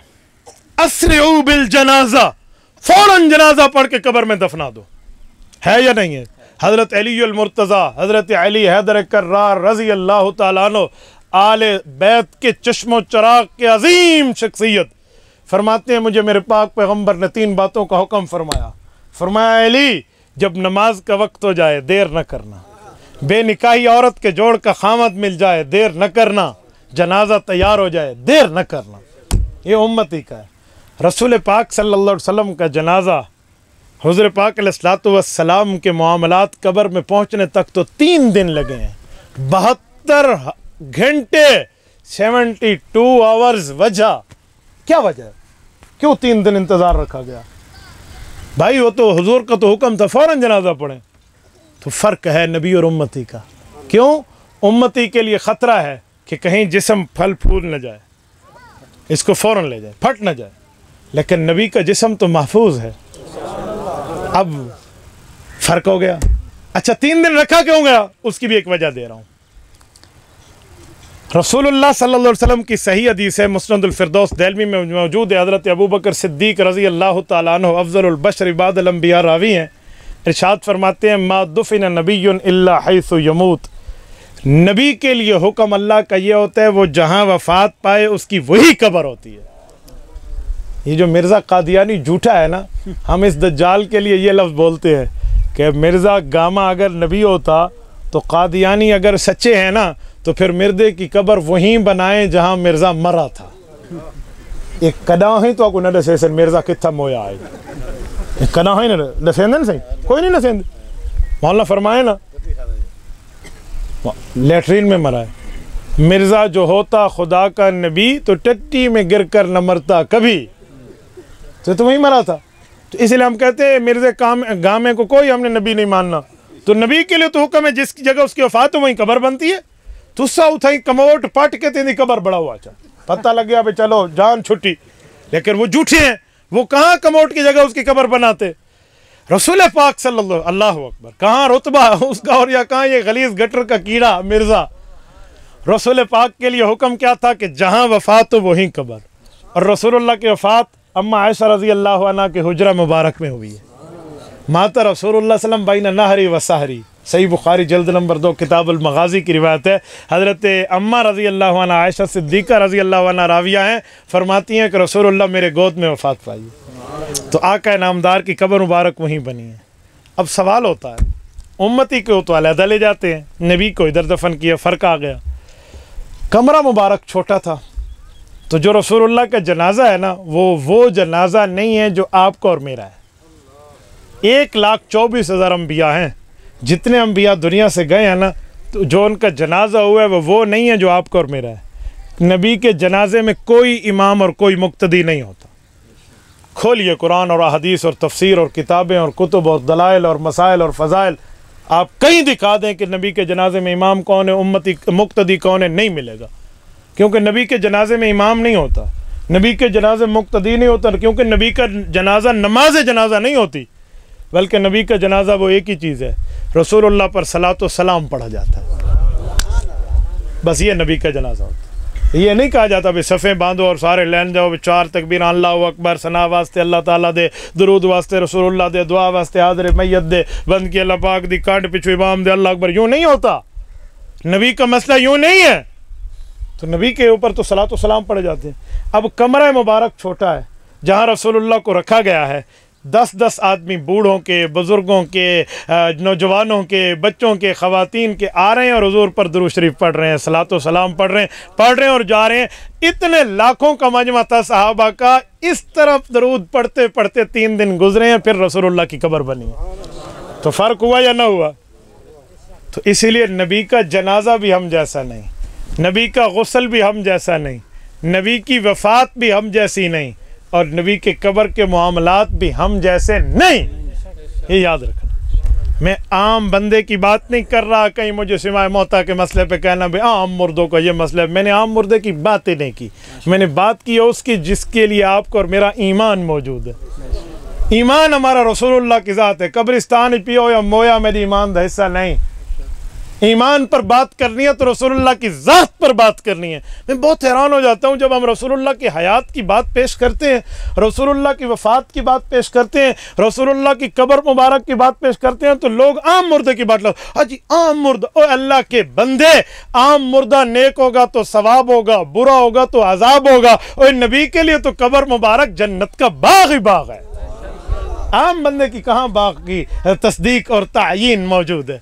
Speaker 1: अस्रिउ बिल जनाजा, फौरन जनाजा पढ़ के कब्र में दफना दो। है या नहीं है? हज़रत अली अल मुर्तज़ा, हज़रत अली हैदर कर्रार रज़ी अल्लाह तआला अन्हु, आले बैत के चश्मो चराग के अजीम शख्सियत, फरमाते हैं मुझे मेरे पाक पैगम्बर ने 3 बातों का हुक्म फरमाया। फरमाया अली, जब नमाज का वक्त हो जाए देर न करना, बेनिकाही औरत के जोड़ का खामद मिल जाए देर न करना, जनाजा तैयार हो जाए देर न करना। ये उम्मती का है। रसूल पाक सल्लल्लाहु अलैहि वसल्लम का जनाजा हुज़ूर पाक अलैहिस्सलातु वस्सलाम के मामलात कब्र में पहुँचने तक तो 3 दिन लगे हैं, 72 घंटे, 72 आवर्स। वजह क्या वजह है? क्यों 3 दिन इंतज़ार रखा गया? भाई वो तो हुजूर का तो हुक्म था फ़ौरन जनाजा पढ़ें। तो फ़र्क है नबी और उम्मती का। क्यों? उम्मती के लिए ख़तरा है कि कहीं जिस्म फल फूल न जाए, इसको फ़ौरन ले जाए, फट न जाए। लेकिन नबी का जिस्म तो महफूज है। अब फ़र्क हो गया। अच्छा 3 दिन रखा क्यों गया? उसकी भी एक वजह दे रहा हूँ। रसूलुल्लाह सल्लल्लाहु अलैहि वसल्लम की सही हदीस है, मुस्नदुल फिरदौस देलवी में मौजूद है। हज़रत अबू बकर सिद्दीक़ रज़ी अल्लाह तआला अन्हु अफ़ज़लुल बशर बादल अंबिया रावी हैं। इरशाद फरमाते हैं मा दुफ़िन नबियुन इल्ला हैसु यमूत, नबी के लिए हुक्म अल्लाह का ये होता है वो जहाँ वफ़ात पाए उसकी वही कब्र होती है। ये जो मिर्ज़ा कादियानी झूठा है ना, हम इस दज्जाल के लिए ये लफ्ज़ बोलते हैं कि मिर्ज़ा गामा अगर नबी होता तो कादियानी अगर सच्चे हैं ना तो फिर मिर्दे की कब्र वहीं बनाएं जहाँ मिर्ज़ा मरा था। एक कदा ही तो आपको न दसे मिर्ज़ा कितना मोया आए, एक कदा ही न दसेंदे न सही, कोई नहीं दसेंदे। मौलाना फरमाए ना लेटरीन में मरा है। मिर्ज़ा जो होता खुदा का नबी तो टट्टी में गिर कर न मरता कभी, तो वहीं मरा था। तो इसलिए हम कहते हैं मिर्ज़े गामे को कोई हमने नबी नहीं मानना। तो नबी के लिए तो हुक्म है जिस जगह उसकी वफ़ात हो वहीं कब्र बनती है। तुस्सा उठाई कमोट पट के तेरी कब्र बड़ा हुआ, अच्छा पता लग गया भाई चलो जान छुट्टी। लेकिन वो झूठे हैं, वो कहाँ कमोट की जगह उसकी कब्र बनाते? रसूल पाक सल्लल्लाहु अल्लाहु अकबर, कहाँ रुतबा उसका और या कहाँ ये गलीज गटर का कीड़ा मिर्ज़ा। रसूल पाक के लिए हुक्म क्या था कि जहाँ वफ़ात हो वहीं कब्र। और रसूलुल्लाह की वफ़ात अम्मा आयशा रज़ी अल्लाह अन्हा के हुजरा मुबारक में हुई है। माता रसूलुल्लाह सल्लम बैन नहरी व सहरी, सही बुखारी जल्द नंबर 2 किताबुल मगाज़ी की रिवायत है। हज़रत अम्मा रज़ी अल्लाह अन्हा आयशा सिद्दीक़ा रज़ी अल्लाह अन्हा राविया हैं, फरमाती हैं कि रसूलुल्लाह मेरे गोद में वफ़ात पाई। तो आका नामदार की कब्र मुबारक वहीं बनी है। अब सवाल होता है उम्मती को तो अलहदा ले जाते हैं, नबी को इधर दफन किया, फ़र्क आ गया। कमरा मुबारक छोटा था, तो जो रसूलुल्लाह का जनाजा है ना वो जनाजा नहीं है जो आपका और मेरा है। 1,24,000 अम्बिया हैं, जितने अम्बिया दुनिया से गए हैं ना, तो जो उनका जनाजा हुआ है वो नहीं है जो आपका और मेरा है। नबी के जनाजे में कोई इमाम और कोई मुक्तदी नहीं होता। खोलिए कुरान और अहदीस और तफसीर और किताबें और कुतुब और दलाइल और मसाइल और फ़ज़ाइल, आप कहीं दिखा दें कि नबी के जनाजे में इमाम कौन है, उम्मती मुक्तदी कौन है, नहीं मिलेगा। क्योंकि नबी के जनाजे में इमाम नहीं होता, नबी के जनाजे में मुक्तदी नहीं होता, क्योंकि नबी का जनाजा नमाज जनाजा नहीं होती, बल्कि नबी का जनाजा वो एक ही चीज़ है, रसूलुल्लाह पर सलातो सलाम पढ़ा जाता है। बस ये नबी का जनाजा होता है। ये नहीं कहा जाता भाई सफ़े बांधो और सारे लैन जाओ, 4 तकबीर अल्लाहु अकबर, सना वास्ते अल्लाह ताला दे, दरूद वास्ते रसूलुल्लाह दे, दुआ वास्ते हाज़िर मैयत दे, बंद की अल्लाह पाक दी, काट पिछू इमाम दे, अल्लाह अकबर। यूँ नहीं होता, नबी का मसला यूँ नहीं है। तो नबी के ऊपर तो सलातो सलाम पढ़े जाते हैं। अब कमरा मुबारक छोटा है जहाँ रसूलुल्लाह को रखा गया है, 10-10 आदमी, बूढ़ों के, बुज़ुर्गों के, नौजवानों के, बच्चों के, ख़वातीन के आ रहे हैं और हुज़ूर पर दुरूद शरीफ पढ़ रहे हैं, सलातो सलाम पढ़ रहे हैं और जा रहे हैं। इतने लाखों का मजमा था सहाबा का, इस तरफ दरूद पढ़ते पढ़ते 3 दिन गुजरे हैं, फिर रसूलुल्लाह की कब्र बनी। तो फ़र्क हुआ या ना हुआ? तो इसीलिए नबी का जनाजा भी हम जैसा नहीं, नबी का गुस्ल भी हम जैसा नहीं, नबी की वफ़ात भी हम जैसी नहीं, और नबी के कब्र के मामलात भी हम जैसे नहीं, ये याद रखना। मैं आम बंदे की बात नहीं कर रहा, कहीं मुझे सिवाय मौता के मसले पे कहना भाई आम मुर्दों का ये मसला है। मैंने आम मुर्दे की बात ही नहीं की, मैंने बात की है उसकी जिसके लिए आपको और मेरा ईमान मौजूद है। ईमान हमारा रसूलुल्लाह की ज़ात है। कब्रिस्तान पियो या मोया मेरी ईमान का हिस्सा नहीं। ईमान पर बात करनी है तो रसूलुल्लाह की ज़ात पर बात करनी है। मैं बहुत हैरान हो जाता हूँ जब हम रसूलुल्लाह की हयात की बात पेश करते हैं, रसूलुल्लाह की वफ़ात की बात पेश करते हैं, रसूलुल्लाह की कब्र मुबारक की बात पेश करते हैं तो लोग आम मुर्दे की बात लगते। हाँ जी आम मुर्दा, ओ अल्लाह के बंदे, आम मुर्दा नेक होगा तो सवाब होगा, बुरा होगा तो अजाब होगा। और नबी के लिए तो कब्र मुबारक जन्नत का बाग ही बाग है। आम बंदे की कहाँ बाग की तस्दीक और तायीन मौजूद है।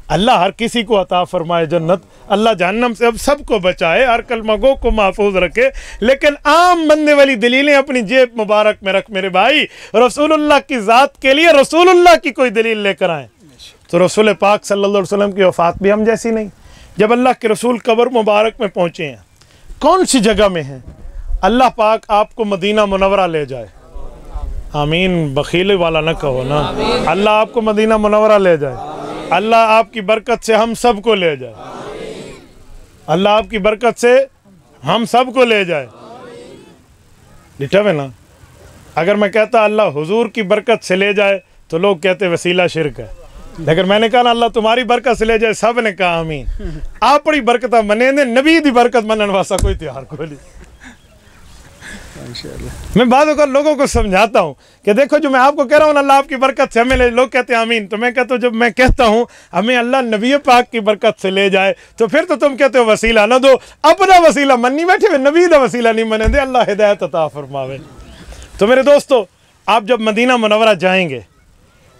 Speaker 1: अल्लाह हर किसी को अता फरमाए जन्नत, अल्लाह जहन्नम से अब सबको बचाए, हर कलमगो को महफूज रखे। लेकिन आम बंदे वाली दलीलें अपनी जेब मुबारक में रख मेरे भाई। रसूलुल्लाह की ज़ात के लिए रसूलुल्लाह की कोई दलील लेकर आए तो रसूल पाक सल्लल्लाहु अलैहि वसल्लम की वफ़ात भी हम जैसी नहीं। जब अल्लाह के रसूल कब्र मुबारक में पहुँचे हैं, कौन सी जगह में हैं, अल्लाह पाक आपको मदीना मुनव्वरा ले जाए। आमीन, बखीले वाला न कहो ना। अल्लाह आपको मदीना मुनव्वरा ले जाए, अल्लाह आपकी बरकत से हम सब को ले जाए, अल्लाह आपकी बरकत से हम सब को ले जाए। लिखा है ना, अगर मैं कहता अल्लाह हुजूर की बरकत से ले जाए तो लोग कहते वसीला शिरक है, लेकिन मैंने कहा अल्लाह तुम्हारी बरकत से ले जाए, सब ने कहा आमीन। आपड़ी बरकत मने ने, नबी दी बरकत मनन वासा कोई त्योहार को नहीं। मैं बाद में लोगों को समझाता हूँ कि देखो जो मैं आपको कह रहा हूँ अल्लाह आपकी बरकत से हमें ले, लोग कहते हैं आमीन। तो मैं कहता हूँ जब मैं कहता हूँ हमें अल्लाह नबी पाक की बरकत से ले जाए तो फिर तो तुम कहते हो वसीला ना दो, अपना वसीला मन्नी बैठे हुए, नबी का वसीला नहीं मने दे। अल्लाह हिदायत अता फरमावे। तो मेरे दोस्तों, आप जब मदीना मुनव्वरा जाएंगे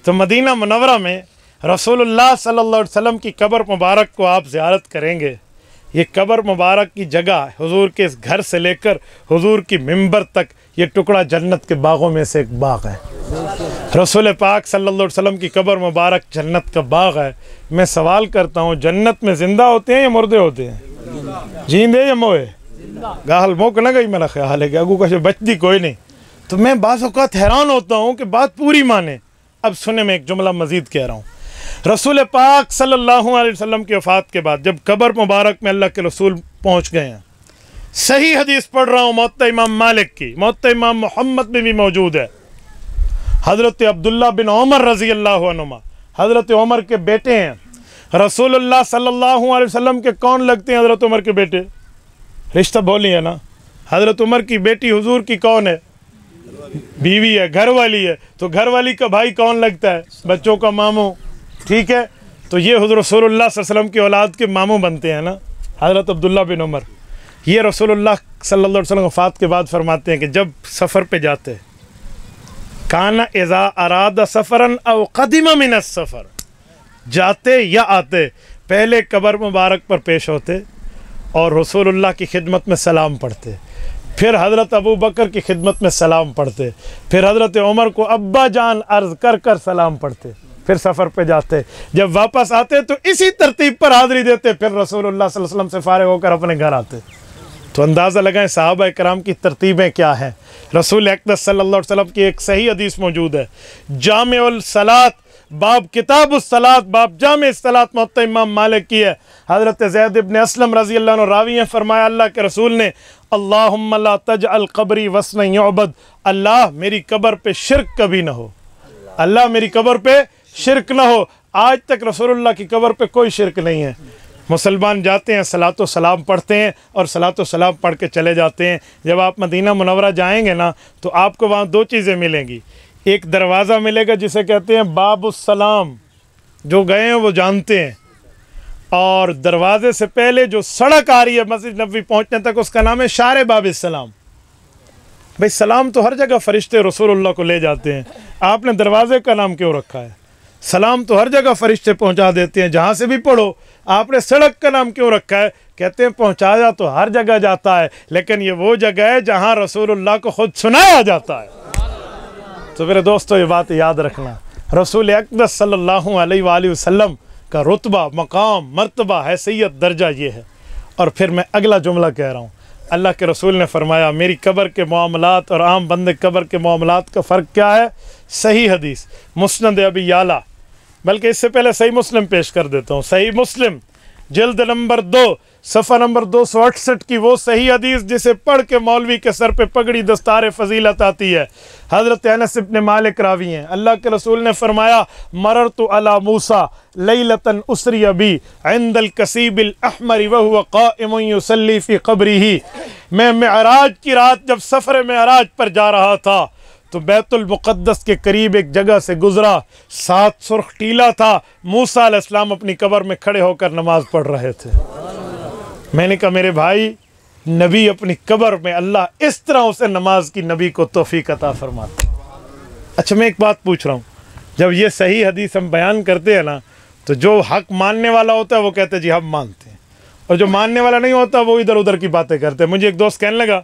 Speaker 1: तो मदीना मुनव्वरा में रसूलुल्लाह सल्लल्लाहु अलैहि वसल्लम की कब्र मुबारक को आप ज़ियारत करेंगे। ये कब्र मुबारक की जगह हुजूर के इस घर से लेकर हुजूर की मिंबर तक ये टुकड़ा जन्नत के बागों में से एक बाग है। रसूल पाक सल्लल्लाहु अलैहि वसल्लम की कब्र मुबारक जन्नत का बाग है। मैं सवाल करता हूँ, जन्नत में जिंदा होते हैं या मुर्दे होते हैं? जींदे या मोए? गाहल मोक ना गई, मेरा ख्याल है कि अगू कशे बचती कोई नहीं। तो मैं बाज़ औक़ात हैरान होता हूँ कि बात पूरी माने। अब सुने, मैं एक जुमला मज़ीद कह रहा हूँ। रसूल पाक सल्लल्लाहु अलैहि वसल्लम की वफ़ात के बाद जब कब्र मुबारक में अल्लाह के रसूल पहुँच गए हैं, सही हदीस पढ़ रहा हूँ मुअत्ता इमाम मालिक की, मुअत्ता इमाम मोहम्मद में भी मौजूद है। हज़रत अब्दुल्ला बिन उमर रज़ी अल्लाहु अन्हुमा, हज़रत उमर के बेटे हैं। रसूलुल्लाह सल्लल्लाहु अलैहि वसल्लम के कौन लगते हैं? हज़रत उमर के बेटे। रिश्ता बोली है ना। हज़रत उमर की बेटी हुजूर की कौन है? बीवी है, घर वाली है। तो घर वाली का भाई कौन लगता है? बच्चों का मामू। ठीक है, तो ये हुज़ूर रसूलुल्लाह सल्लल्लाहु अलैहि वसल्लम की औलाद के मामू बनते हैं ना, हज़रत अब्दुल्ला बिन उमर। ये रसूलुल्लाह सल्लल्लाहु अलैहि वसल्लम वफ़ात के बाद फरमाते हैं कि जब सफ़र पे जाते, काना इज़ा अरादा सफ़रन अव क़दिमा मिन सफ़र, जाते या आते पहले कब्र मुबारक पर पेश होते और रसूलुल्लाह की खिदमत में सलाम पढ़ते, फिर हज़रत अबू बकर की खिदमत में सलाम पढ़ते, फिर हज़रत उमर को अब्बा जान अर्ज़ कर कर सलाम पढ़ते, फिर सफ़र पे जाते। जब वापस आते तो इसी तरतीब पर हाज़िरी देते, फिर रसूलुल्लाह सल्लल्लाहु अलैहि वसल्लम से फ़ारिग़ होकर अपने घर आते। तो अंदाज़ा लगाएं सहाबा कराम की तरतीबें क्या हैं। रसूल अक़दस सल्लल्लाहु अलैहि वसल्लम की एक सही हदीस मौजूद है, जामिउल सलात बाब किताबुस सलात बाब जामिउस सलात, मुअत्ता इमाम मालिक की है। हज़रत ज़ैद इब्न असलम रज़ी अल्लाह अन्हु रावी हैं, फरमाया अल्लाह के रसूल ने, अल्लाहुम्मा ला तजअल क़ब्री वस्नन युअबद, अल्लाह मेरी कब्र पे शिरक कभी ना हो, अल्लाह मेरी कब्र पे शिरक ना हो। आज तक रसूलुल्लाह की कब्र पे कोई शिरक नहीं है। मुसलमान जाते हैं, सलातो सलाम पढ़ते हैं और सलातो सलाम पढ़ के चले जाते हैं। जब आप मदीना मुनव्वरा जाएंगे ना तो आपको वहाँ दो चीज़ें मिलेंगी। एक दरवाज़ा मिलेगा जिसे कहते हैं बाबुस सलाम, जो गए हैं वो जानते हैं, और दरवाजे से पहले जो सड़क आ रही है मस्जिद नबवी पहुँचने तक उसका नाम है शारे बाबिस सलाम। भाई सलाम तो हर जगह फरिश्ते रसूलुल्लाह को ले जाते हैं, आपने दरवाजे का नाम क्यों रखा है? सलाम तो हर जगह फरिश्ते पहुंचा देते हैं, जहाँ से भी पढ़ो। आपने सड़क का नाम क्यों रखा है? कहते हैं पहुंचाया तो हर जगह जाता है, लेकिन ये वो जगह है जहाँ रसूलुल्लाह को खुद सुनाया जाता है। तो मेरे दोस्तों ये बात याद रखना, रसूल अक़दस सल्लल्लाहु अलैहि वसल्लम का रुतबा, मकाम, मर्तबा, हैसियत, दर्जा ये है। और फिर मैं अगला जुमला कह रहा हूँ, अल्लाह के रसूल ने फरमाया मेरी कब्र के मामलात और आम बंदे कब्र के मामलात का फ़र्क क्या है? सही हदीस मुस्नद अबी याला, बल्कि इससे पहले सही मुस्लिम पेश कर देता हूँ। सही मुस्लिम जिल्द नंबर 2 सफ़ा नंबर 268 की वो सही हदीस जिसे पढ़ के मौलवी के सर पे पगड़ी दस्तार फजीलत आती है। हज़रत अनस इब्न मालिक रावी हैं, अल्लाह के रसूल ने फरमाया मररतु अला मूसा लैलतन उसरी बी इंदल कसीबिल अहमर व हुवा क़ाइमुन युसल्ली फ़ी क़ब्रिही। मैं मेअराज की रात जब सफ़र मेअराज पर जा रहा था तो बैतुल मुक़द्दस के करीब एक जगह से गुजरा, 7 सुर्ख टीला था, मूसा अलैहिस्सलाम अपनी कब्र में खड़े होकर नमाज पढ़ रहे थे। मैंने कहा मेरे भाई, नबी अपनी कब्र में अल्लाह इस तरह उसे नमाज की नबी को तौफीक अता फरमाता। अच्छा मैं एक बात पूछ रहा हूँ, जब ये सही हदीस हम बयान करते हैं ना, तो जो हक मानने वाला होता है वो कहते हैं जी हम मानते हैं, और जो मानने वाला नहीं होता वो इधर उधर की बातें करते हैं। मुझे एक दोस्त कहने लगा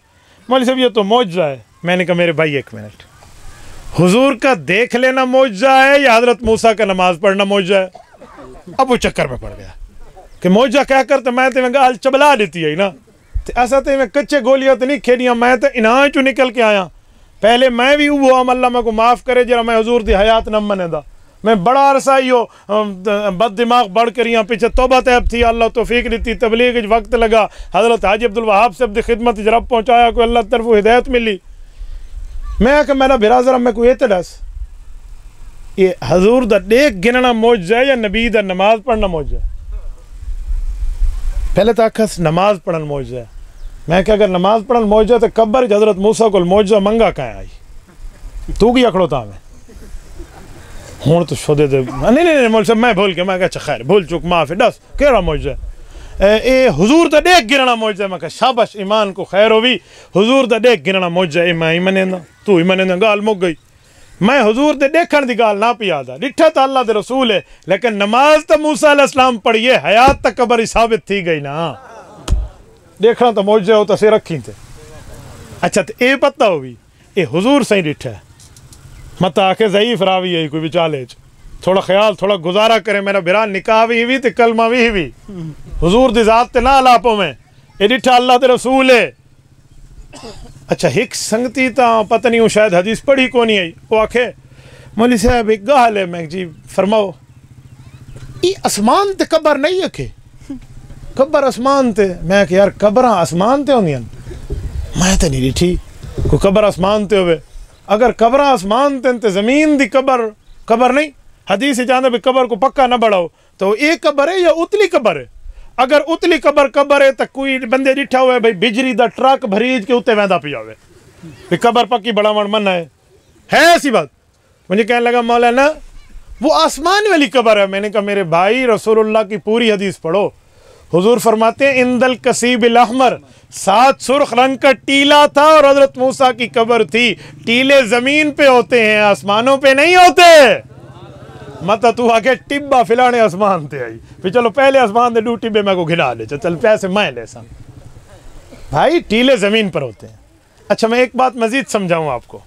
Speaker 1: मौलवी साहब ये तो मौजज़ा है। मैंने कहा मेरे भाई एक मिनट, हुजूर का देख लेना मौजज़ा है या हज़रत मूसा का नमाज पढ़ना मौजज़ा है? अब वो चक्कर में पड़ गया कि मौजज़ा क्या करते, मैं तो गाल चबला देती है ना, तो ऐसा तो मैं कच्चे गोलियां तो नहीं खेलियां, मैं तो इन्हां चो निकल के आया। पहले मैं भी वो हम अल्लाह मैं को माफ़ करे जरा मैं हुजूर दी हयात न मने दा, मैं बड़ा अरसा ही हो बद दिमाग बढ़ कर यहाँ पीछे तौबा तैब थी, अल्लाह तौफीक दी, तबलीग वक्त लगा, हज़रत हाजी अब्दुल वहाब से अपनी खिदमत जरब पहुँचाया, कोई अल्लाह तरफ हिदायत मिली। मैं आके मेरा बिराजर मैं कोई तो दस ये हजूर दा देख गिनना मौजज़ा है या नबी दा नमाज पढ़ना मौजज़ा है? पहले तो आखस नमाज पढ़न मौजज़ा है। मैं क्या अगर नमाज पढ़न मौजज़ा तो कब्र हज़रत मूसा को मौजज़ा मंगा कहाँ आई, तू की अखड़ो था मैं हूँ तो शोदे दे नहीं नहीं मौलवी साहब मैं भूल के मैं क्या खैर भूल चुक माफ़ी दस केड़ा मौजज़ा ए हुजूर दा देख गिनना मौजज़ा। मैं क्या शाबाश ईमान को खैर होवी, हुजूर दा देख गिनना मौजज़ा है, मैं ही मनेंदा तू ही मनेंदा, गाल मुक गई। मैं हुजूर दे देखण दी गाल ना पिया दा, डिठा तो अल्लाह दे रसूल है, लेकिन नमाज तो मूसा अलैहिस्सलाम पढ़िए, हयात तक कबर साबित थी गई ना, देखना तो मौजज़ा हो तो सिर रखी थे। अच्छा तो ये पता हो भी ये हुजूर सही डिठा है, मत आके ज़ईफ़ रावी है कोई विचाले थोड़ा ख्याल थोड़ा गुजारा करे। मेरा बिरा निकाह भी हुई तो कलमा भी हुई, हुजूर दी ज़ात ते ना अलापो में ये डिठा अल्लाह दे रसूल है। अच्छा हिक संगती तो पता नहीं शायद हदीस पढ़ी को नहीं आई, वो आखे मौलवी साहब एक गाल है, मैं जी फरमाओ ये आसमान ते कबर नहीं आखे, कबर आसमान ते, मैं कि यार कबर आसमान ते होंदियां, मैं तो नहीं डिठी कोई कबर आसमान ते होवे। अगर कबर आसमान ते ज़मीन दी कबर कबर नहीं, हदीस जाने भी कबर को पक्का ना बढ़ाओ, तो एक कबर है या उतली कबर है? अगर उतली कबर है तो कोई बंदे डिठा हुआ है भाई बिजली दा ट्रक भरीज के उत्ते वहदा पिया हुए भी कबर पक्की बढ़ावण मन है ऐसी बात। मुझे कहने लगा मौलाना वो आसमान वाली कबर है। मैंने कहा मेरे भाई रसूलुल्लाह की पूरी हदीस पढ़ो, हुजूर फरमाते हैं इंदल कसीबिल अहमर, 7 सुर्ख रंग का टीला था और हजरत मूसा की कबर थी। टीले जमीन पे होते हैं, आसमानों पे नहीं होते। मत तू आके टिब्बा फिलाने आसमान ते आई फिर चलो पहले आसमान दे 2 टिब्बे मैं को खिला ले, चल पैसे मैं ले सा, भाई टीले जमीन पर होते हैं। अच्छा मैं एक बात मजीद समझाऊं आपको,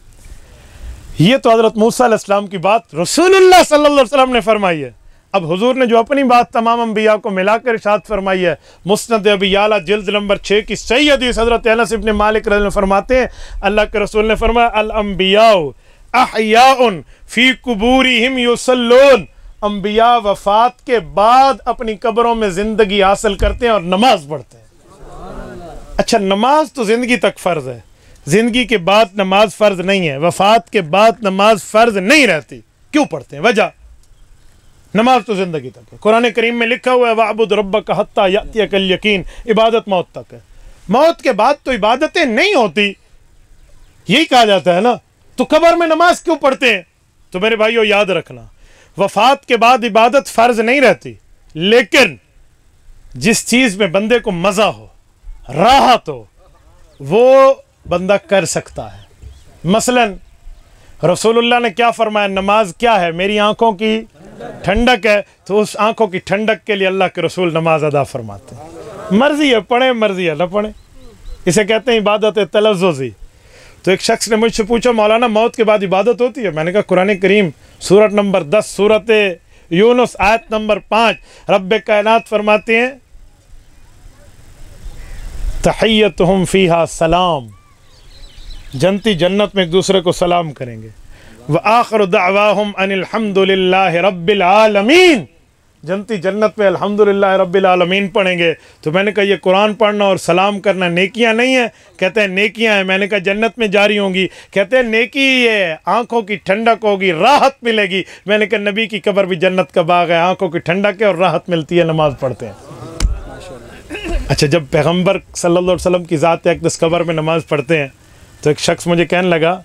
Speaker 1: ये तो हजरत मूसा अलैहिस्सलाम की बात रसूलुल्लाह सल्लल्लाहु अलैहि वसल्लम ने फरमाई है। अब हुजूर ने जो अपनी बात तमाम अंबिया को मिलाकर इरशाद फरमाई है, मुस्नद अबी याला जिल्द नंबर 6 की सही हदीस हजरत अनस इब्न मालिक रज़ियल्लाहु अन्हु फरमाते हैं अल्लाह के रसूल ने फरमाया अल अंबियाउ अहयाउन फी कुबूरिहिम युसल्लून, अंबिया वफात के बाद अपनी कब्रों में जिंदगी हासिल करते हैं और नमाज पढ़ते हैं। अच्छा नमाज तो जिंदगी तक फ़र्ज है, जिंदगी के बाद नमाज फ़र्ज नहीं है, वफात के बाद नमाज फ़र्ज नहीं रहती। क्यों पढ़ते हैं? वजह नमाज तो जिंदगी तक है। कुरान करीम में लिखा हुआ है वअबुद रब्बक हत्ता यातियकल यकीन, इबादत मौत तक है, मौत के बाद तो इबादतें नहीं होती, यही कहा जाता है ना। तो कब्र में नमाज क्यों पढ़ते हैं? तो मेरे भाइयों याद रखना वफात के बाद इबादत फ़र्ज नहीं रहती, लेकिन जिस चीज़ में बंदे को मज़ा हो राहत हो वो बंदा कर सकता है। मसलन रसूलुल्लाह ने क्या फरमाया, नमाज क्या है? मेरी आंखों की ठंडक है, तो उस आंखों की ठंडक के लिए अल्लाह के रसूल नमाज अदा फरमाते हैं। मर्जी है पढ़े, मर्जी है न पढ़े, इसे कहते हैं इबादत तलज़्ज़ुज़ी। तो एक शख्स ने मुझसे पूछा मौलाना मौत के बाद इबादत होती है? मैंने कहा कुरान करीम सूरत नंबर 10 सूरत यूनुस आयत नंबर 5 रब्बे कायनात फरमाते हैं तहिय्यतुहुम फ़ीहा सलाम, जन्नती जन्नत में एक दूसरे को सलाम करेंगे। व आखिरु दअवाहुम अनिल हम्दुलिल्लाहि रब्बिल आलमीन, जन्नती जन्नत में अल्हम्दुलिल्लाह रब्बिल आलमीन पढ़ेंगे। तो मैंने कहा ये कुरान पढ़ना और सलाम करना नेकियां नहीं है? कहते हैं नेकियां हैं। मैंने कहा जन्नत में जारी होंगी? कहते हैं नेकी ये आंखों की ठंडक होगी, राहत मिलेगी। मैंने कहा नबी की कब्र भी जन्नत का बाग है, आंखों की ठंडक है और राहत मिलती है, नमाज पढ़ते हैं। अच्छा, जब पैगम्बर सल्लल्लाहु अलैहि वसल्लम की ज़ात अक़दस कब्र में नमाज़ पढ़ते हैं तो एक शख्स मुझे कहने लगा,